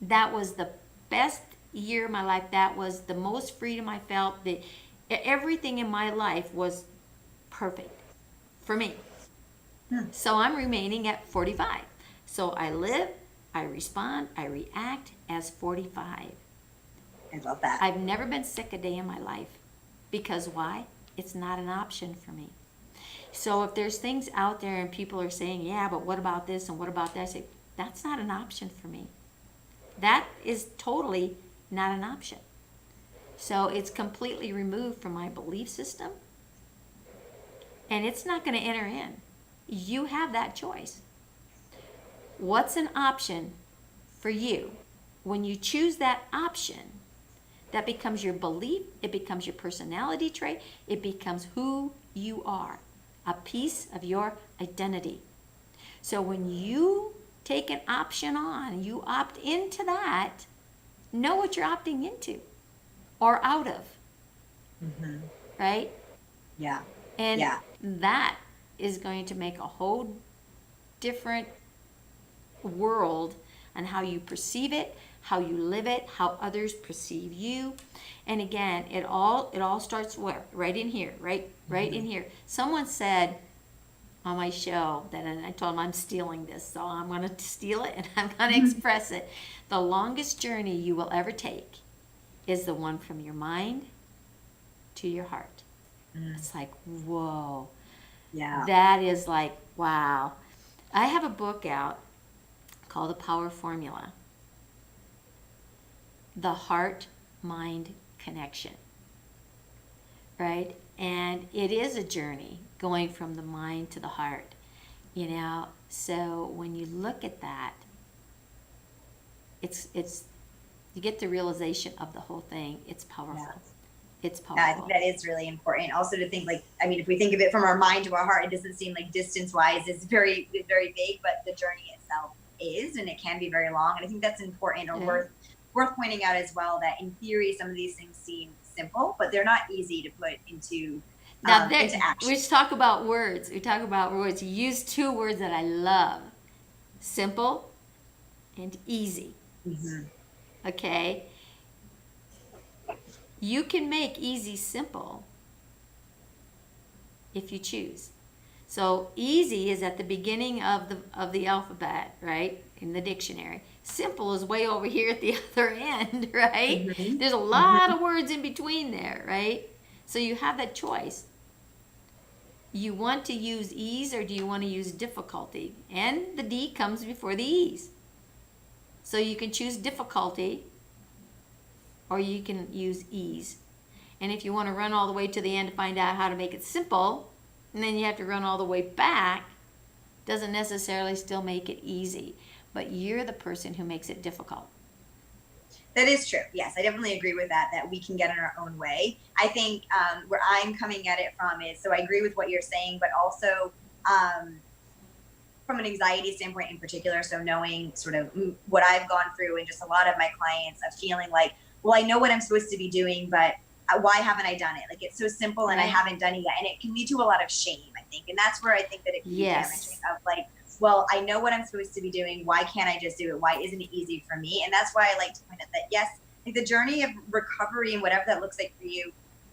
that was the best year of my life. That was the most freedom I felt. Everything in my life was perfect for me. So I'm remaining at 45. So I live, I respond, I react as 45. I love that. I've never been sick a day in my life. Because why? It's not an option for me. So if there's things out there and people are saying, yeah, but what about this and what about that? I say, that's not an option for me. That is totally not an option. So it's completely removed from my belief system. And it's not going to enter in. You have that choice. What's an option for you? When you choose that option, that becomes your belief, it becomes your personality trait, it becomes who you are, a piece of your identity. So when you take an option on, you opt into that, know what you're opting into or out of, right? Yeah. And Yeah. that is going to make a whole different world on how you perceive it, how you live it, how others perceive you. And again, it all starts where? Right in here, right in here. Someone said on my show that, and I told them I'm stealing this, so I'm going to steal it and I'm going to express it. The longest journey you will ever take is the one from your mind to your heart. It's like, whoa. Yeah. That is like, wow. I have a book out called The Power Formula. The heart-mind connection, right? And it is a journey going from the mind to the heart, So when you look at that, it's you get the realization of the whole thing. It's powerful. Yeah. It's Yeah, I powerful. think that is really important. Also to think if we think of it from our mind to our heart, it doesn't seem like distance-wise it's very, very big, but the journey itself is, and it can be very long. And I think that's important or worth pointing out as well, that in theory, some of these things seem simple, but they're not easy to put into action. We talk about words. We talk about words. You use two words that I love: simple and easy. Okay? You can make easy simple if you choose. So easy is at the beginning of the alphabet, right? In the dictionary. Simple is way over here at the other end, right? There's a lot of words in between there, right? So you have that choice. You want to use ease or do you want to use difficulty? And the D comes before the ease. So you can choose difficulty or you can use ease. And if you want to run all the way to the end to find out how to make it simple, and then you have to run all the way back, doesn't necessarily still make it easy. But you're the person who makes it difficult. That is true. Yes, I definitely agree with that we can get in our own way. I think where I'm coming at it from is, so I agree with what you're saying, but also from an anxiety standpoint in particular, so knowing sort of what I've gone through and just a lot of my clients of feeling like, well, I know what I'm supposed to be doing, but why haven't I done it? Like, it's so simple and I haven't done it yet. And it can lead to a lot of shame, I think. And that's where I think that it can be damaging of like, well, I know what I'm supposed to be doing. Why can't I just do it? Why isn't it easy for me? And that's why I like to point out that, yes, like the journey of recovery and whatever that looks like for you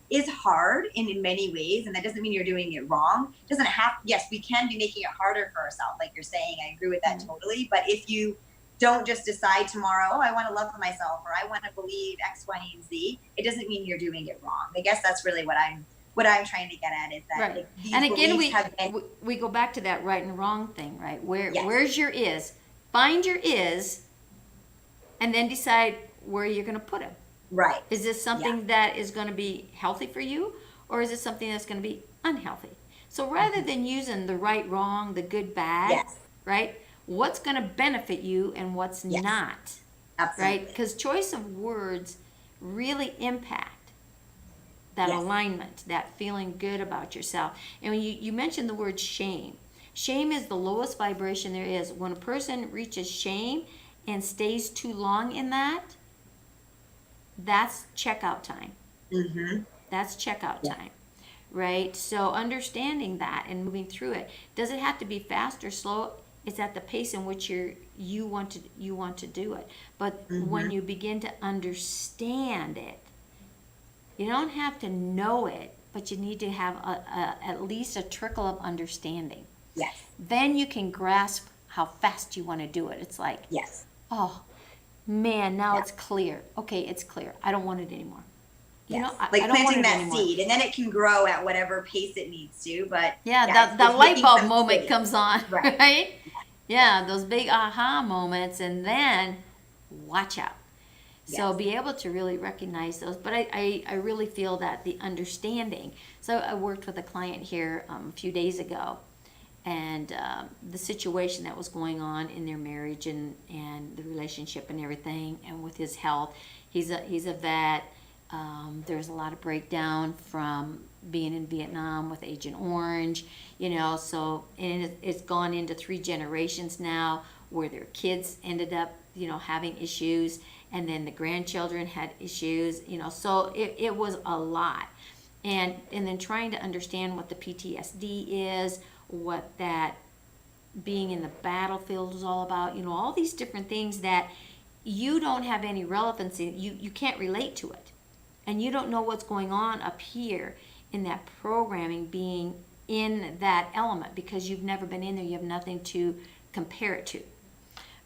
is hard in many ways. And that doesn't mean you're doing it wrong. It doesn't have, yes, we can be making it harder for ourselves. Like you're saying, I agree with that totally. But if you don't just decide tomorrow, oh, I want to love myself or I want to believe X, Y, and Z, it doesn't mean you're doing it wrong. I guess that's really what I'm trying to get at is that like, these and again we go back to that right and wrong thing, right? Where's your is? Find your is and then decide where you're going to put him. Right. Is this something that is going to be healthy for you or is it something that's going to be unhealthy? So rather than using the right, wrong, the good, bad, right? What's going to benefit you and what's not. Absolutely. Right? Because choice of words really impact that alignment, that feeling good about yourself. And when you mentioned the word shame. Shame is the lowest vibration there is. When a person reaches shame and stays too long in that, that's checkout time. Mm-hmm. That's checkout time. Right? So understanding that and moving through it. Does it have to be fast or slow? It's at the pace in which you want to do it. But when you begin to understand it, you don't have to know it, but you need to have at least a trickle of understanding. Yes. Then you can grasp how fast you want to do it. It's like, oh man, now it's clear. Okay, it's clear. I don't want it anymore. You know, like I don't planting that anymore. seed, and then it can grow at whatever pace it needs to. But the light bulb moment comes on, right? Yeah, those big aha moments, and then watch out. So be able to really recognize those. But I really feel that the understanding. So I worked with a client here a few days ago, and the situation that was going on in their marriage and the relationship and everything, and with his health. He's a vet. There's a lot of breakdown from being in Vietnam with Agent Orange, you know, so, and it's gone into 3 generations now where their kids ended up, you know, having issues, and then the grandchildren had issues, you know, so it was a lot. And then trying to understand what the PTSD is, what that being in the battlefield is all about, you know, all these different things that you don't have any relevancy, you can't relate to it. And you don't know what's going on up here in that programming being in that element because you've never been in there. You have nothing to compare it to,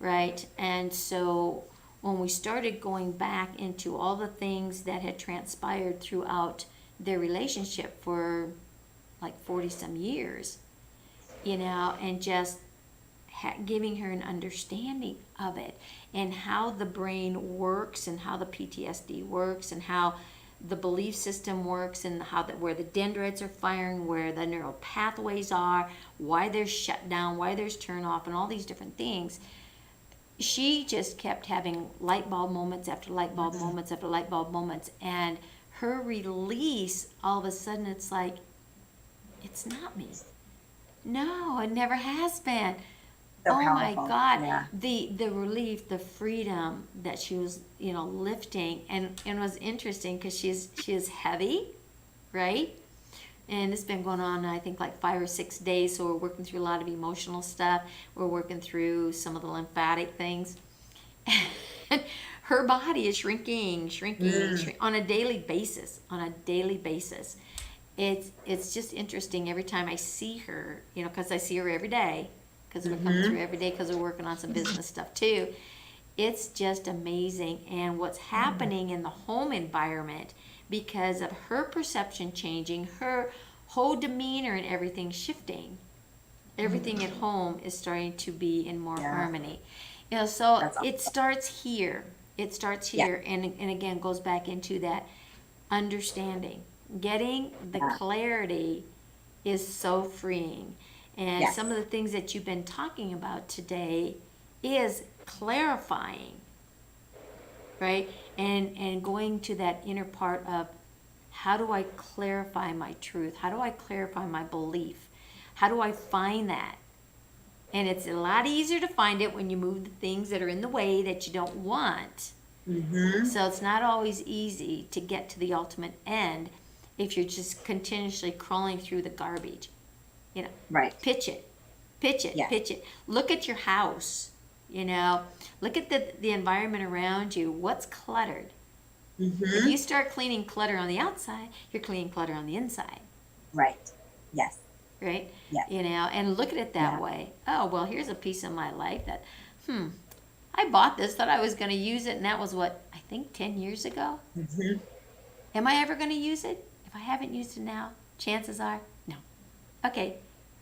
right? And so when we started going back into all the things that had transpired throughout their relationship for like 40 some years, you know, and just giving her an understanding of it and how the brain works and how the PTSD works and how the belief system works and how where the dendrites are firing, where the neural pathways are, why there's shut down, why there's turn off, and all these different things. She just kept having light bulb moments after light bulb moments after light bulb moments, and her release, all of a sudden it's like, it's not me. No, it never has been. So oh powerful. My God, yeah. the relief, the freedom that she was, you know, lifting, and it was interesting because she is heavy, right? And it's been going on, I think, like 5 or 6 days. So we're working through a lot of emotional stuff. We're working through some of the lymphatic things. And her body is shrinking on a daily basis. It's just interesting every time I see her, you know, because I see her every day. Because we're coming through every day because we're working on some business stuff too. It's just amazing. And what's happening in the home environment because of her perception changing, her whole demeanor and everything shifting. Everything at home is starting to be in more harmony. You know, so That's it awesome. starts here. It starts Yeah. here, and again goes back into that understanding. Getting the Yeah. clarity is so freeing. And Yes. some of the things that you've been talking about today is clarifying, right? And going to that inner part of, how do I clarify my truth? How do I clarify my belief? How do I find that? And it's a lot easier to find it when you move the things that are in the way that you don't want. Mm-hmm. So it's not always easy to get to the ultimate end if you're just continuously crawling through the garbage. You know, Right. pitch it, pitch it, Yes. pitch it. Look at your house, you know, look at the environment around you. What's cluttered? If Mm-hmm. you start cleaning clutter on the outside, you're cleaning clutter on the inside, Right. Yes. right? Yes. You know, and look at it that Yeah. way. Oh, well, here's a piece of my life that, I bought this, thought I was going to use it, and that was what, I think 10 years ago? Mm-hmm. Am I ever going to use it? If I haven't used it now, chances are, no. Okay,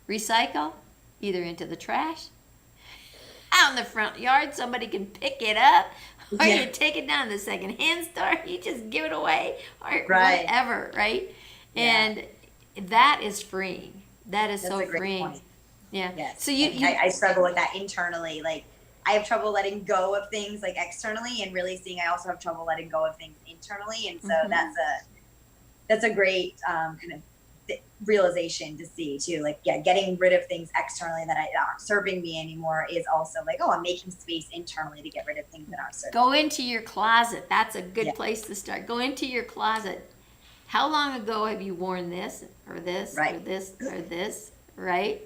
recycle, either into the trash, out in the front yard, somebody can pick it up, or Yeah. you take it down to the secondhand store, you just give it away, or Right. whatever, right? Yeah. And that is freeing. That is That's so a great freeing. point. Yeah. Yes. So you I struggle with that internally. Like, I have trouble letting go of things like externally, and really seeing I also have trouble letting go of things internally. And so Mhm. that's a great kind of realization to see too. Like, yeah, getting rid of things externally that aren't serving me anymore is also like, oh, I'm making space internally to get rid of things that aren't serving. go into your closet. That's a good Yeah. place to start. Go into your closet. How long ago have you worn this or this or Right. this or this, right?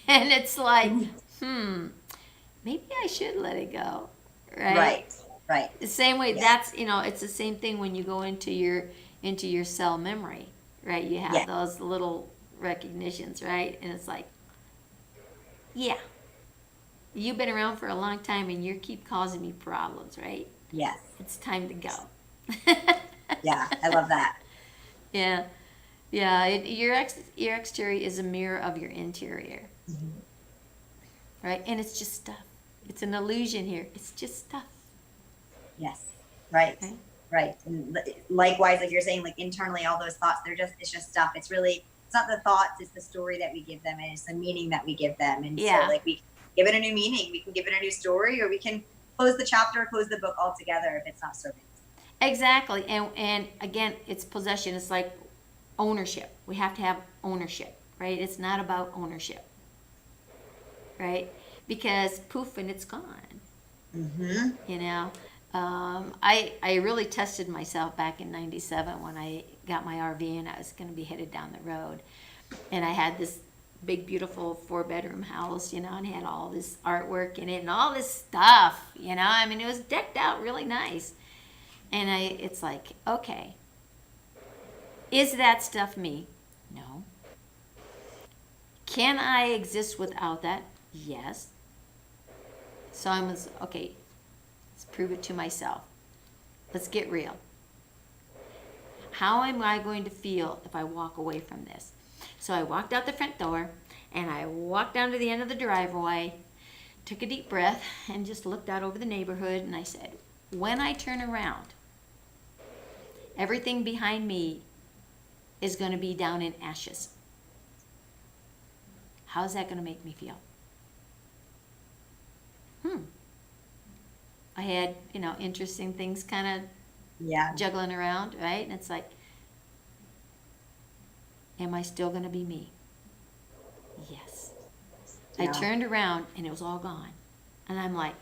And it's like, maybe I should let it go, right? Right. Right. The same way, Yeah. that's, it's the same thing when you go into your cell memory, right? You have Yeah. those little recognitions, right? And it's like, yeah, you've been around for a long time and you keep causing me problems, right? Yes. It's time to go. Yeah. I love that. Yeah, yeah. Your exterior is a mirror of your interior, right? And it's just stuff. It's an illusion here. It's just stuff. Yes. Right. Okay. Right. And likewise, like you're saying, like internally, all those thoughts, it's just stuff. It's not the thoughts, it's the story that we give them, and it's the meaning that we give them. And Yeah. so, like, we can give it a new meaning, we can give it a new story, or we can close the chapter, close the book altogether if it's not serving us. Exactly. And again, it's possession. It's like ownership. We have to have ownership, right? It's not about ownership, right? Because poof, and it's gone. Mm-hmm. You know, I really tested myself back in '97 when I got my RV and I was going to be headed down the road, and I had this big beautiful 4-bedroom house, and had all this artwork in it and all this stuff, I mean, it was decked out really nice, and it's like, okay, is that stuff me? No. Can I exist without that? Yes. So I was, okay, let's prove it to myself. Let's get real. How am I going to feel if I walk away from this? So I walked out the front door and I walked down to the end of the driveway, took a deep breath, and just looked out over the neighborhood, and I said, when I turn around, everything behind me is going to be down in ashes. How's that going to make me feel? I had, interesting things kind of Yeah. juggling around, right? And it's like, am I still going to be me? Yes. I Yeah. turned around and it was all gone. And I'm like,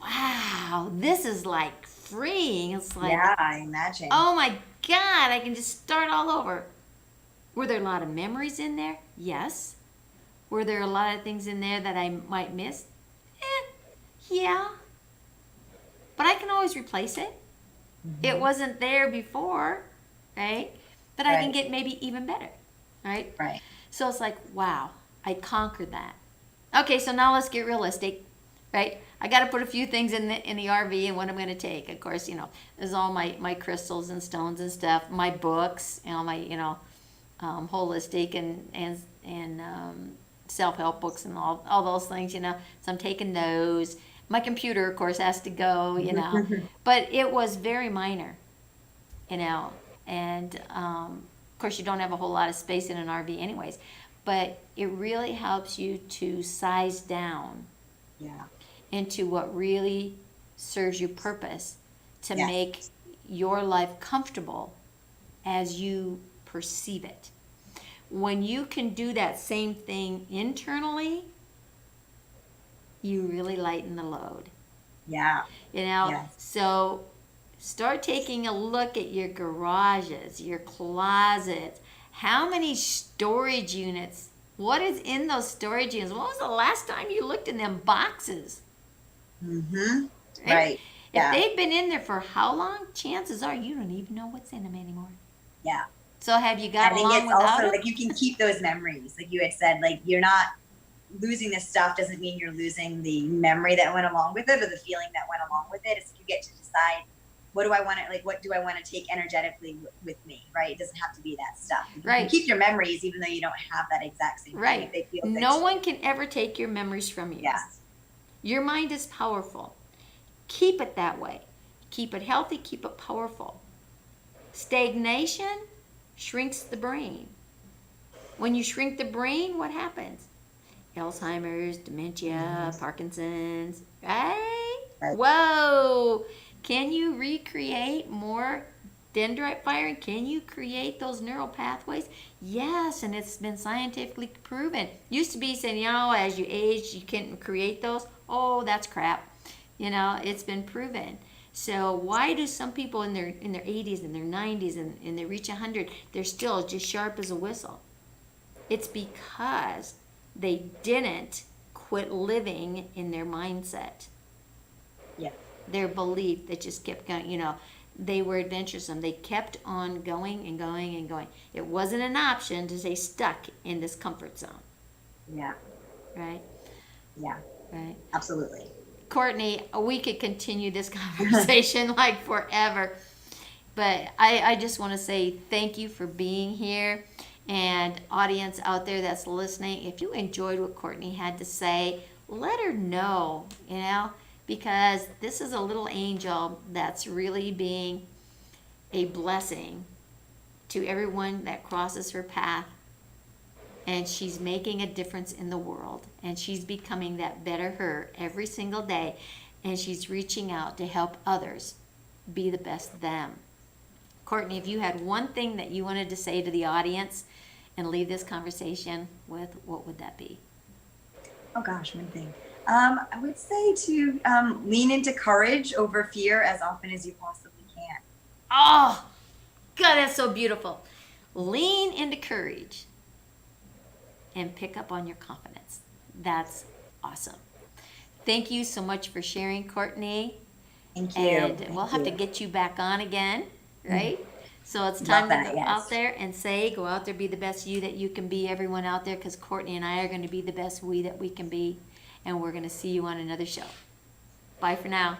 wow, this is like freeing. It's like, Yeah, I imagine. oh my God, I can just start all over. Were there a lot of memories in there? Yes. Were there a lot of things in there that I might miss? Yeah. But I can always replace it. It wasn't there before, right? But I can Right. get maybe even better, right? Right. So it's like, wow, I conquered that. Okay, so now let's get realistic, right? I got to put a few things in the RV and what I'm going to take. Of course, there's all my crystals and stones and stuff, my books, my holistic and self-help books and all those things, So I'm taking those. My computer, of course, has to go, but it was very minor, and of course you don't have a whole lot of space in an RV anyways, but it really helps you to size down Yeah. into what really serves you purpose to Yes. make your life comfortable as you perceive it. When you can do that same thing internally, you really lighten the load. Yeah. Yes. So start taking a look at your garages, your closets. How many storage units? What is in those storage units? When was the last time you looked in them boxes? Mm-hmm. Right? Right. If Yeah. they've been in there for how long, chances are you don't even know what's in them anymore. Yeah. So have you I got think along it's without also them? like you can keep those memories. Like you had said, like you're not losing this stuff doesn't mean you're losing the memory that went along with it or the feeling that went along with it. It's you get to decide what do I want to like what do I want to take energetically with me, right? It doesn't have to be that stuff. You Right. can keep your memories even though you don't have that exact same thing. Right. They feel No good. one can ever take your memories from you. Yeah. Your mind is powerful. Keep it that way. Keep it healthy, keep it powerful. Stagnation shrinks the brain. When you shrink the brain, what happens? Alzheimer's, dementia, Parkinson's, right? Right. Whoa! Can you recreate more dendrite firing? Can you create those neural pathways? Yes, and it's been scientifically proven. Used to be saying, as you age, you can't create those. Oh, that's crap. It's been proven. So why do some people in their 80s and their 90s and they reach 100, they're still just sharp as a whistle? It's because they didn't quit living in their mindset. Yeah. Their belief that just kept going, they were adventuresome. They kept on going and going and going. It wasn't an option to stay stuck in this comfort zone. Yeah. Right? Yeah. Right. Absolutely. Courtney, we could continue this conversation like forever. But I just want to say thank you for being here. And audience out there that's listening, if you enjoyed what Courtney had to say, let her know, because this is a little angel that's really being a blessing to everyone that crosses her path. And she's making a difference in the world. And she's becoming that better her every single day. And she's reaching out to help others be the best them. Courtney, if you had one thing that you wanted to say to the audience and leave this conversation with, what would that be? Oh gosh, one thing. I would say to lean into courage over fear as often as you possibly can. Oh, God, that's so beautiful. Lean into courage and pick up on your confidence. That's awesome. Thank you so much for sharing, Courtney. Thank you. And we'll have to get you back on again, right? So it's time to go out there and go out there, be the best you that you can be, everyone out there, because Courtney and I are going to be the best we that we can be. And we're going to see you on another show. Bye for now.